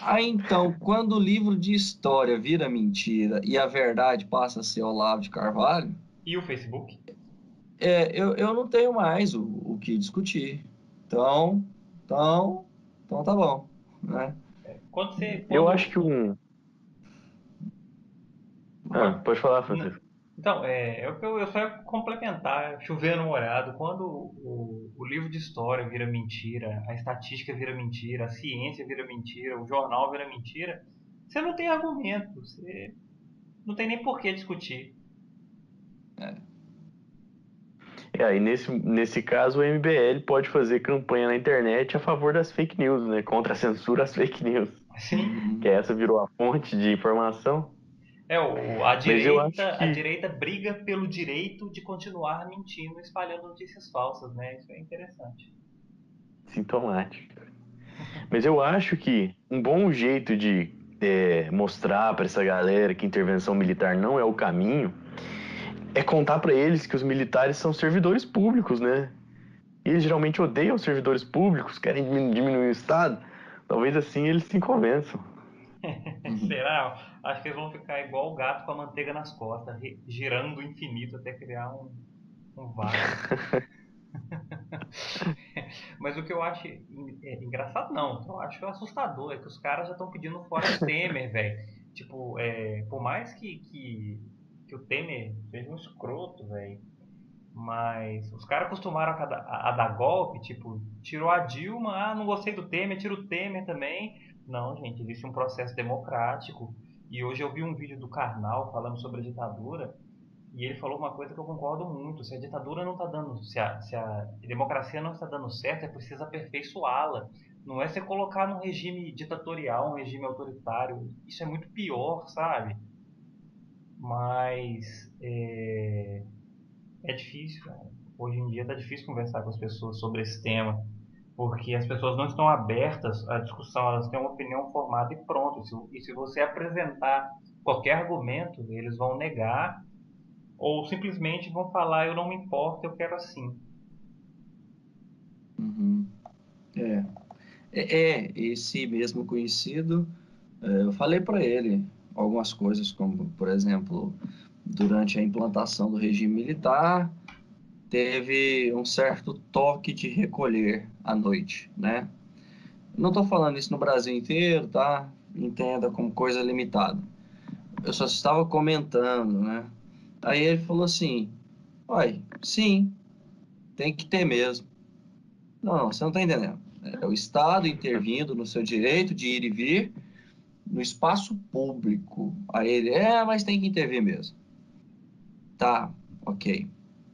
Aí então, quando o livro de história vira mentira e a verdade passa a ser Olavo de Carvalho, E o Facebook? eu não tenho mais o que discutir. Então tá bom, né? Quando você. Eu Quando, acho que um. Ah, quando, pode falar, n- Francisco. então, eu só ia complementar, chover no molhado. Quando o livro de história vira mentira, a estatística vira mentira, a ciência vira mentira, o jornal vira mentira, você não tem argumento, você não tem nem por que discutir. Aí nesse caso o MBL pode fazer campanha na internet a favor das fake news, né? Contra a censura às fake news. Assim, Que Uhum. essa virou a fonte de informação. a Mas eu acho direita, a que direita briga pelo direito de continuar mentindo, espalhando notícias falsas, né? Isso é interessante. sintomático. Mas eu acho que um bom jeito de mostrar para essa galera que intervenção militar não é o caminho é contar para eles que os militares são servidores públicos, né? E eles geralmente odeiam os servidores públicos, querem diminuir o Estado. Talvez assim eles se convençam. Uhum. Será? Acho que eles vão ficar igual o gato com a manteiga nas costas, girando o infinito até criar um vácuo. Mas o que eu acho engraçado, não, o que eu acho assustador é que os caras já estão pedindo fora o Temer, velho. Tipo, por mais que o Temer seja um escroto, velho, mas os caras acostumaram a dar golpe, tipo, tirou a Dilma, não gostei do Temer, tira o Temer também. Não, gente, existe um processo democrático. E hoje eu vi um vídeo do Karnal falando sobre a ditadura, e ele falou uma coisa que eu concordo muito. Se a ditadura não está dando, se a democracia não está dando certo, é preciso aperfeiçoá-la. Não é você colocar num regime ditatorial, um regime autoritário. Isso é muito pior, sabe? Mas é difícil, cara. Hoje em dia tá difícil conversar com as pessoas sobre esse tema, porque as pessoas não estão abertas à discussão, elas têm uma opinião formada e pronto. E se você apresentar qualquer argumento, eles vão negar ou simplesmente vão falar: eu não me importo, eu quero assim. Uhum. É. Esse mesmo conhecido, eu falei para ele algumas coisas, como, por exemplo, durante a implantação do regime militar, teve um certo toque de recolher à noite, né? Não estou falando isso no Brasil inteiro, tá? Entenda como coisa limitada. Eu só estava comentando, né? Aí ele falou assim: Olha, sim, tem que ter mesmo. Não, você não está entendendo. É o Estado intervindo no seu direito de ir e vir no espaço público. Aí ele, mas tem que intervir mesmo. Tá, ok.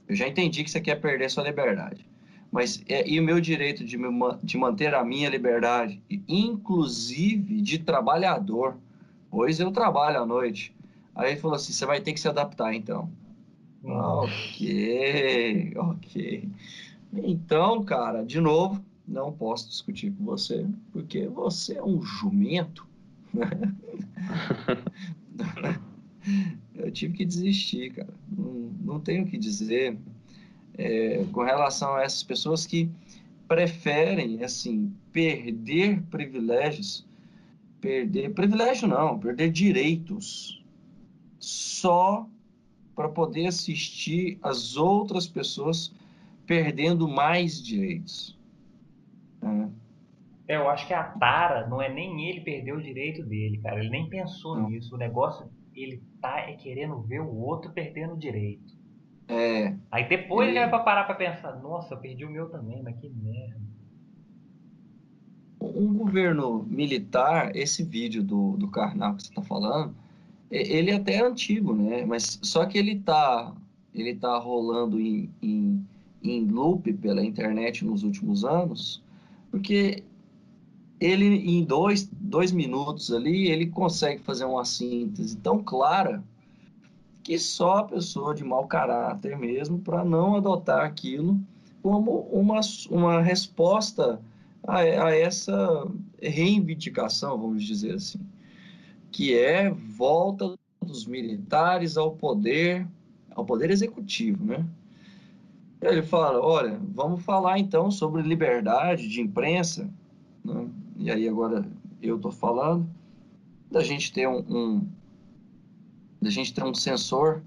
Eu já entendi que você quer perder sua liberdade. Mas e o meu direito de manter a minha liberdade, inclusive de trabalhador, pois eu trabalho à noite. Aí ele falou assim: você vai ter que se adaptar então. Nossa. Ok, ok. Então, cara, de novo, não posso discutir com você, porque você é um jumento. Eu tive que desistir, cara. Não tenho o que dizer com relação a essas pessoas que preferem, assim, perder privilégios, perder privilégio não, perder direitos, só para poder assistir as outras pessoas perdendo mais direitos, né? Eu acho que a tara não é nem ele perder o direito dele, cara. Ele nem pensou Então, nisso. O negócio, ele tá querendo ver o outro perdendo o direito. é, Aí depois ele vai ele, pra parar pra pensar: nossa, eu perdi o meu também, mas que merda. um governo militar, esse vídeo do Karnal que você está falando, ele até é antigo, né? Mas só que ele tá rolando em loop pela internet nos últimos anos, porque ele em dois minutos ali, ele consegue fazer uma síntese tão clara que só a pessoa de mau caráter mesmo, para não adotar aquilo como uma resposta a essa reivindicação, vamos dizer assim, que é volta dos militares ao poder executivo, né? Ele fala, olha, vamos falar então sobre liberdade de imprensa, né? E aí agora eu estou falando da gente ter da gente ter um censor,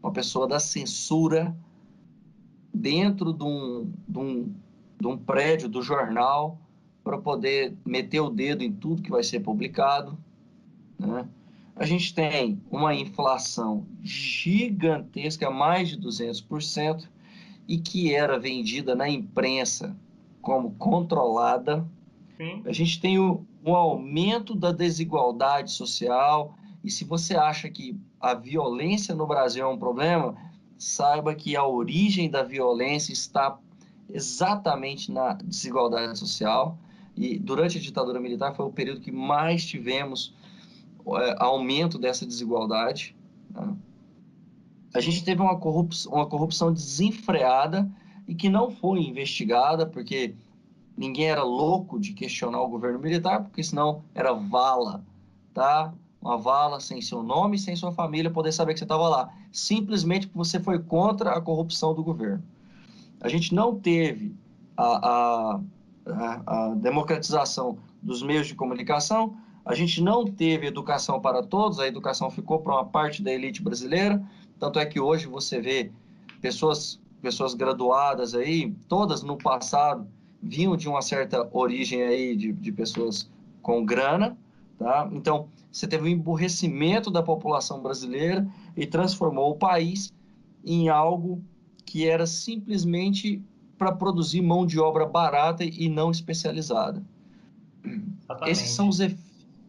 uma pessoa da censura dentro de um prédio do jornal para poder meter o dedo em tudo que vai ser publicado, né? A gente tem uma inflação gigantesca, mais de 200%, e que era vendida na imprensa como controlada. Sim. A gente tem o aumento da desigualdade social, e se você acha que a violência no Brasil é um problema, saiba que a origem da violência está exatamente na desigualdade social, e durante a ditadura militar foi o período que mais tivemos aumento dessa desigualdade, né? A gente teve uma corrupção desenfreada e que não foi investigada, porque ninguém era louco de questionar o governo militar, porque senão era vala, tá? Uma vala sem seu nome, sem sua família poder saber que você estava lá, simplesmente porque você foi contra a corrupção do governo. A gente não teve a, a democratização dos meios de comunicação, a gente não teve educação para todos, a educação ficou para uma parte da elite brasileira, tanto é que hoje você vê pessoas graduadas aí, todas no passado vinham de uma certa origem aí de pessoas com grana, tá? Então, você teve um emburrecimento da população brasileira e transformou o país em algo que era simplesmente para produzir mão de obra barata e não especializada. Esses são Exatamente.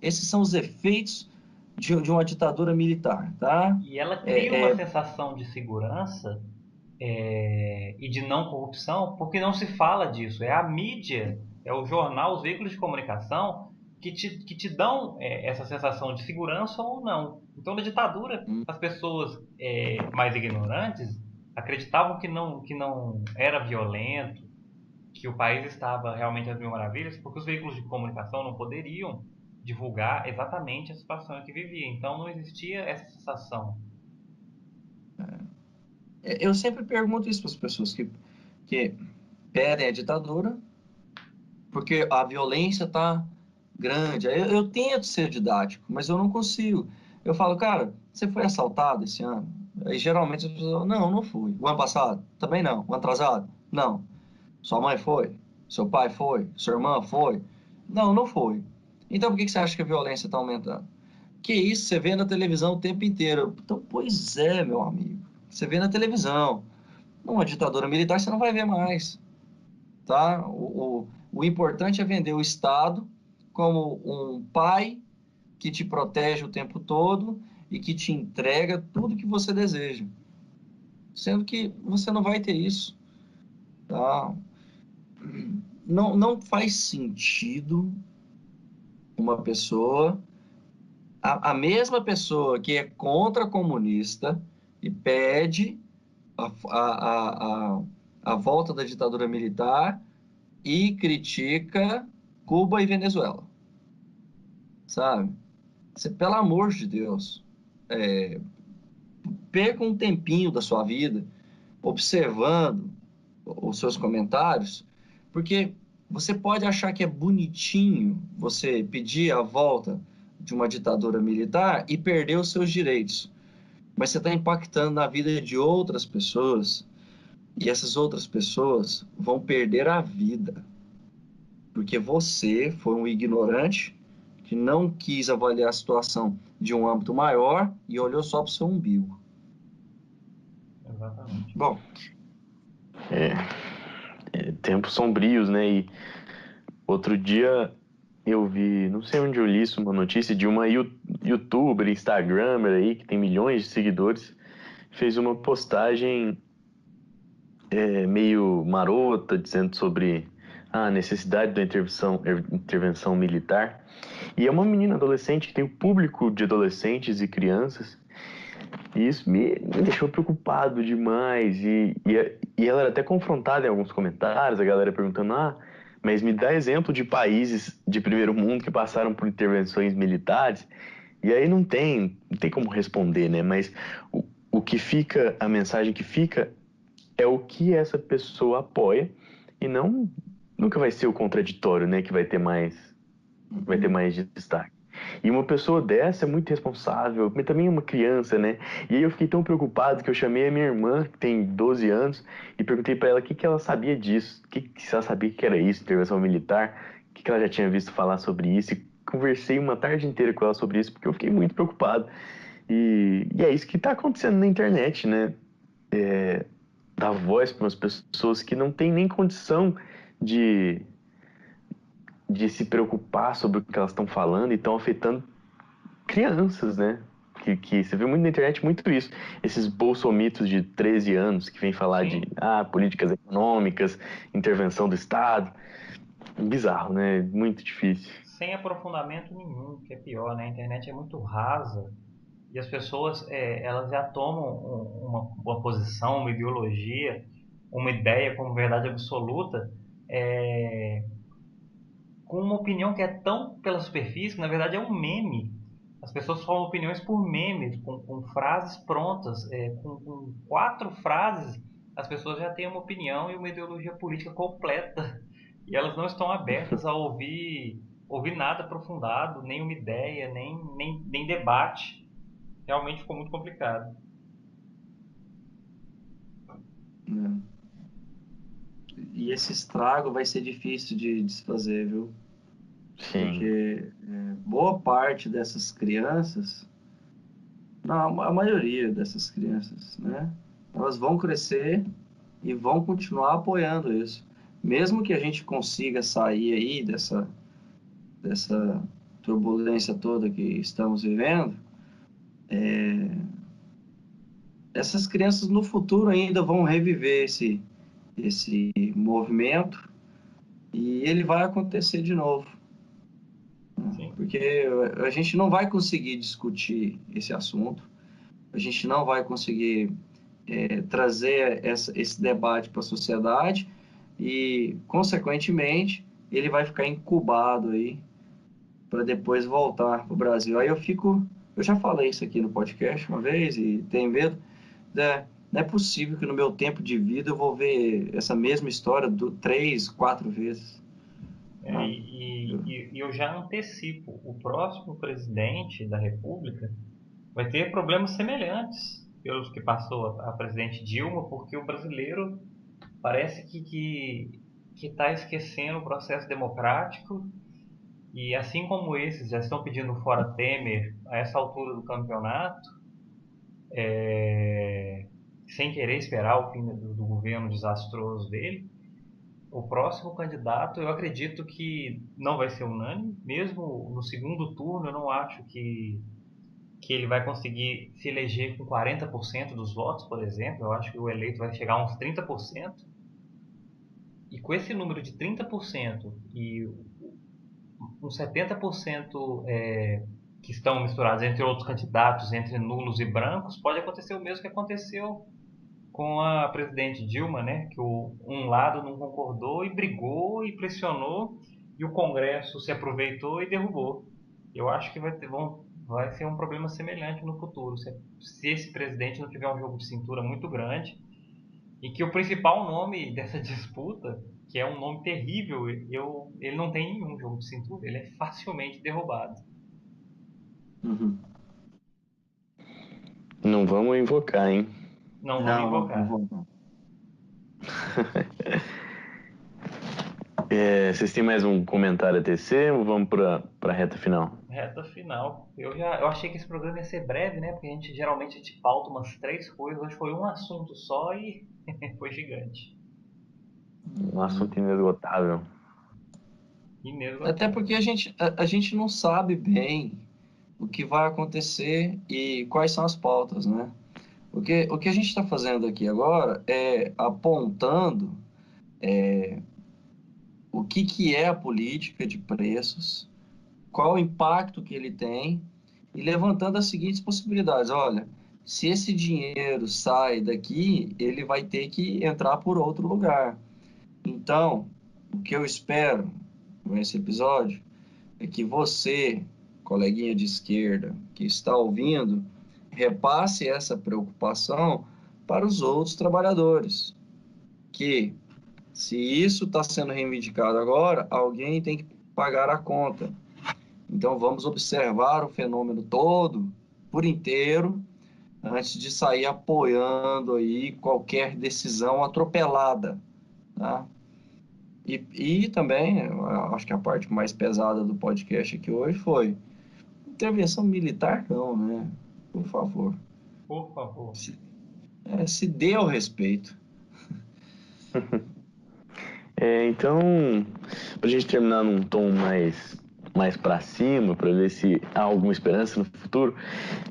esses são os efeitos de uma ditadura militar, tá? E ela cria É, uma é, sensação de segurança e de não corrupção, porque não se fala disso. É a mídia, é o jornal, os veículos de comunicação que te dão essa sensação de segurança ou não. Então, na ditadura, as pessoas mais ignorantes acreditavam que não era violento, que o país estava realmente às mil maravilhas, porque os veículos de comunicação não poderiam divulgar exatamente a situação em que vivia. Então, não existia essa sensação. eu sempre pergunto isso para as pessoas que pedem a ditadura, porque a violência está grande. Eu tento ser didático, mas eu não consigo. Eu falo, cara, você foi assaltado esse ano? Aí geralmente as pessoas falam, não, não fui. O ano passado? Também não. O ano atrasado? Não. Sua mãe foi? Seu pai foi? Sua irmã foi? Não, não foi. Então por que você acha que a violência está aumentando? Que isso, você vê na televisão o tempo inteiro. Então, pois é, meu amigo. Você vê na televisão. Numa ditadura militar você não vai ver mais, tá? O importante é vender o Estado como um pai que te protege o tempo todo e que te entrega tudo que você deseja. Sendo que você não vai ter isso, tá? Não faz sentido uma pessoa, a mesma pessoa que é contra comunista e pede a, a, a, a volta da ditadura militar e critica Cuba e Venezuela, sabe? Você, pelo amor de Deus, perca um tempinho da sua vida observando os seus comentários, porque você pode achar que é bonitinho você pedir a volta de uma ditadura militar e perder os seus direitos, mas você está impactando na vida de outras pessoas e essas outras pessoas vão perder a vida, porque você foi um ignorante que não quis avaliar a situação de um âmbito maior e olhou só para o seu umbigo. Exatamente. Bom, Tempos sombrios, né? E outro dia eu vi, não sei onde eu li isso, uma notícia de uma youtuber, instagramer aí, que tem milhões de seguidores, fez uma postagem meio marota, dizendo sobre a necessidade da intervenção militar. E é uma menina adolescente, tem um público de adolescentes e crianças, e isso me deixou preocupado demais. E ela era até confrontada em alguns comentários, a galera perguntando: mas me dá exemplo de países de primeiro mundo que passaram por intervenções militares. E aí não tem como responder, né? Mas o que fica, a mensagem que fica é o que essa pessoa apoia, e nunca vai ser o contraditório, né, que vai ter mais destaque. E uma pessoa dessa é muito responsável, mas também é uma criança, né? E aí eu fiquei tão preocupado que eu chamei a minha irmã, que tem 12 anos, e perguntei para ela o que ela sabia disso, se ela sabia que era isso, intervenção militar, o que ela já tinha visto falar sobre isso, e conversei uma tarde inteira com ela sobre isso, porque eu fiquei muito preocupado. E é isso que está acontecendo na internet, né? Dar voz para umas pessoas que não têm nem condição de se preocupar sobre o que elas estão falando e estão afetando crianças, né? Que você vê muito na internet, muito isso. Esses bolsomitos de 13 anos que vêm falar Sim. de políticas econômicas, intervenção do Estado. Bizarro, né? Muito difícil. Sem aprofundamento nenhum, que é pior, né? A internet é muito rasa e as pessoas elas já tomam uma posição, uma ideologia, uma ideia como verdade absoluta, com uma opinião que é tão pela superfície, que na verdade é um meme. As pessoas formam opiniões por memes, com frases prontas, com 4 frases, as pessoas já têm uma opinião e uma ideologia política completa. E elas não estão abertas a ouvir nada aprofundado, nem uma ideia, nem debate. Realmente ficou muito complicado. E esse estrago vai ser difícil de desfazer, viu? Sim. Porque boa parte dessas crianças, não, a maioria dessas crianças, né? Elas vão crescer e vão continuar apoiando isso. Mesmo que a gente consiga sair aí dessa turbulência toda que estamos vivendo, essas crianças no futuro ainda vão reviver esse movimento e ele vai acontecer de novo. Sim. Porque a gente não vai conseguir discutir esse assunto, a gente não vai conseguir trazer esse debate para a sociedade e, consequentemente, ele vai ficar incubado aí para depois voltar para o Brasil. Aí eu já falei isso aqui no podcast uma vez e tenho medo, não é possível que no meu tempo de vida eu vou ver essa mesma história 3, 4 vezes. E eu já antecipo, o próximo presidente da República vai ter problemas semelhantes pelos que passou a presidente Dilma, porque o brasileiro parece que está esquecendo o processo democrático e assim como esses já estão pedindo fora Temer a essa altura do campeonato, sem querer esperar o fim do governo desastroso dele, o próximo candidato eu acredito que não vai ser unânime, mesmo no segundo turno eu não acho que ele vai conseguir se eleger com 40% dos votos, por exemplo. Eu acho que o eleito vai chegar a uns 30%. E com esse número de 30% e uns 70% que estão misturados entre outros candidatos, entre nulos e brancos, pode acontecer o mesmo que aconteceu com a presidente Dilma, né? Que um lado não concordou e brigou e pressionou e o Congresso se aproveitou e derrubou. Eu acho que vai ser um problema semelhante no futuro, se esse presidente não tiver um jogo de cintura muito grande e que o principal nome dessa disputa, que é um nome terrível, ele não tem nenhum jogo de cintura, ele é facilmente derrubado. Uhum. Não vamos invocar, hein? Não vamos invocar. Não vou. Vocês têm mais um comentário a tecer ou vamos para a reta final? Reta final. Eu achei que esse programa ia ser breve, né? Porque geralmente a gente pauta umas 3 coisas. Hoje foi um assunto só e foi gigante. Um assunto inesgotável. Até porque a gente não sabe bem o que vai acontecer e quais são as pautas, né? Porque o que a gente está fazendo aqui agora é apontando o que que é a política de preços, qual o impacto que ele tem, e levantando as seguintes possibilidades. Olha, se esse dinheiro sai daqui, ele vai ter que entrar por outro lugar. Então, o que eu espero com esse episódio é que você, coleguinha de esquerda, que está ouvindo, repasse essa preocupação para os outros trabalhadores, que se isso está sendo reivindicado agora, alguém tem que pagar a conta. Então vamos observar o fenômeno todo, por inteiro, antes de sair apoiando aí qualquer decisão atropelada, tá? E também, eu acho que a parte mais pesada do podcast aqui hoje foi intervenção militar, não, né? Por favor. Por favor. Se dê ao respeito. Então, pra gente terminar num tom mais para cima, para ver se há alguma esperança no futuro,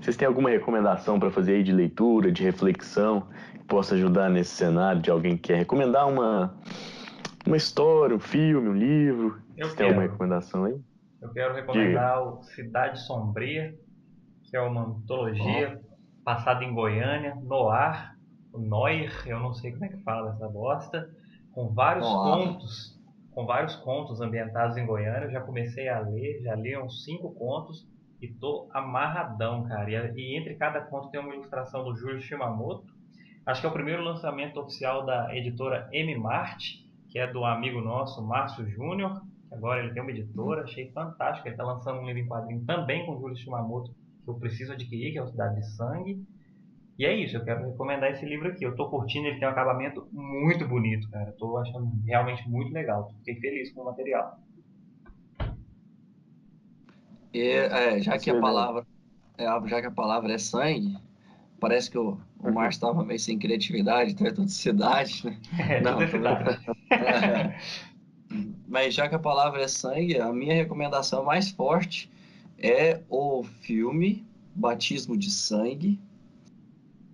vocês têm alguma recomendação para fazer aí de leitura, de reflexão, que possa ajudar nesse cenário de alguém que quer recomendar uma história, um filme, um livro? Vocês têm alguma recomendação aí? Eu quero recomendar o Cidade Sombria, que é uma antologia passada em Goiânia, Noir, o Noir, eu não sei como é que fala essa bosta, com vários contos ambientados em Goiânia. Eu já comecei a ler, já li uns 5 contos e tô amarradão, cara. E entre cada conto tem uma ilustração do Júlio Shimamoto. Acho que é o primeiro lançamento oficial da editora M-Mart, que é do amigo nosso, Márcio Júnior, que agora ele tem uma editora. Achei fantástico. Ele está lançando um livro em quadrinho também com o Júlio Shimamoto, que eu preciso adquirir, que é o Cidade de Sangue. E é isso, eu quero recomendar esse livro aqui. Eu tô curtindo, ele tem um acabamento muito bonito, cara. Eu tô achando realmente muito legal. Fiquei feliz com o material. Já que a palavra é sangue, parece que o Márcio estava meio sem criatividade, então é tudo cidade, né? Tudo é cidade. Mas já que a palavra é sangue, a minha recomendação mais forte é o filme Batismo de Sangue,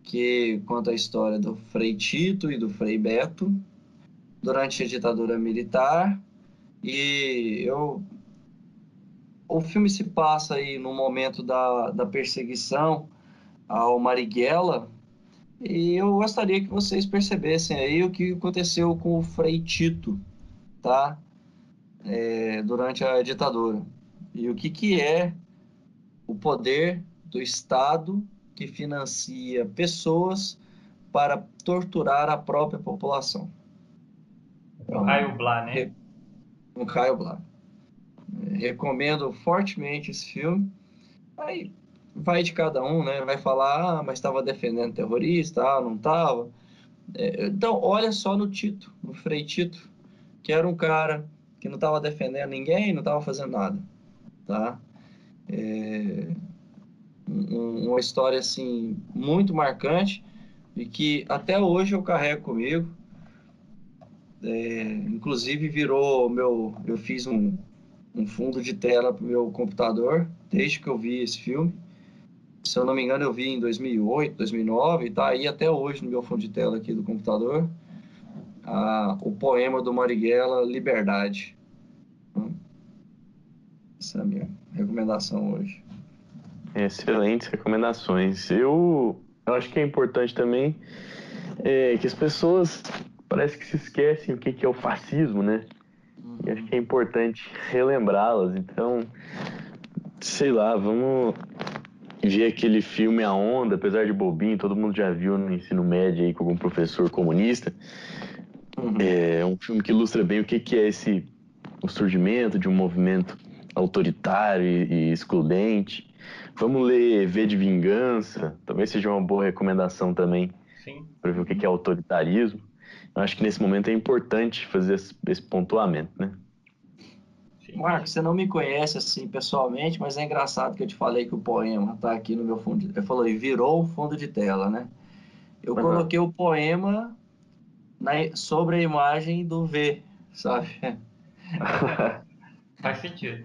que conta a história do Frei Tito e do Frei Beto durante a ditadura militar. O filme se passa aí no momento da perseguição ao Marighella, e eu gostaria que vocês percebessem aí o que aconteceu com o Frei Tito, tá? Durante a ditadura. E o que é o poder do Estado que financia pessoas para torturar a própria população. O Raio Blá, né? Um Raio Blá. Recomendo fortemente esse filme. Aí vai de cada um, né? Vai falar, mas estava defendendo terrorista, não estava. Então, olha só no Tito, no Frei Tito, que era um cara que não estava defendendo ninguém, não estava fazendo nada, tá? Uma história, assim, muito marcante e que até hoje eu carrego comigo. Inclusive eu fiz um fundo de tela para o meu computador desde que eu vi esse filme. Se eu não me engano, eu vi em 2008, 2009, e tá aí até hoje no meu fundo de tela aqui do computador, o poema do Marighella, Liberdade. Essa é a minha recomendação hoje. Excelentes recomendações. Eu acho que é importante também que as pessoas parece que se esquecem o que é o fascismo, né? E acho que é importante relembrá-las. Então, sei lá, vamos ver aquele filme A Onda, apesar de bobinho, todo mundo já viu no ensino médio aí com algum professor comunista. É um filme que ilustra bem o que é o surgimento de um movimento autoritário e excludente. Vamos ler V de Vingança, talvez seja uma boa recomendação também para ver o que é autoritarismo. Eu acho que nesse momento é importante fazer esse pontuamento, né? Marcos, você não me conhece assim pessoalmente, mas é engraçado que eu te falei que o poema está aqui no meu fundo. Ele falou, e virou um fundo de tela, né? Eu coloquei o poema sobre a imagem do V, sabe? Faz sentido.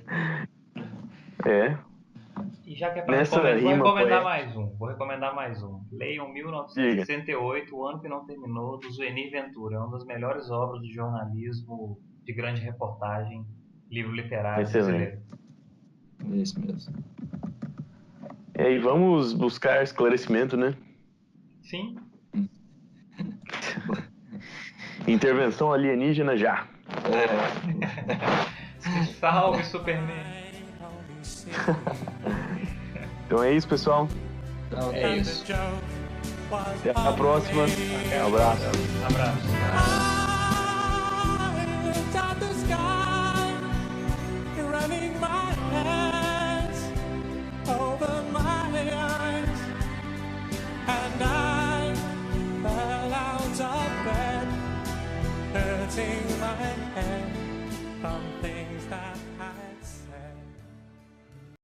E já que é para recomendar, vou recomendar mais um. Leiam 1968, O Ano que Não Terminou, do Zuenir Ventura. É uma das melhores obras de jornalismo de grande reportagem, livro literário Excelente. brasileiro. É isso mesmo. E aí, vamos buscar esclarecimento, né? Sim, Intervenção alienígena já. salve Superman! Então é isso, pessoal. Então, É é isso. isso. Até a próxima. Um abraço. Abraço. I looked at the sky, running my hands over my eyes, and I fell out of bed, hurting my head from things that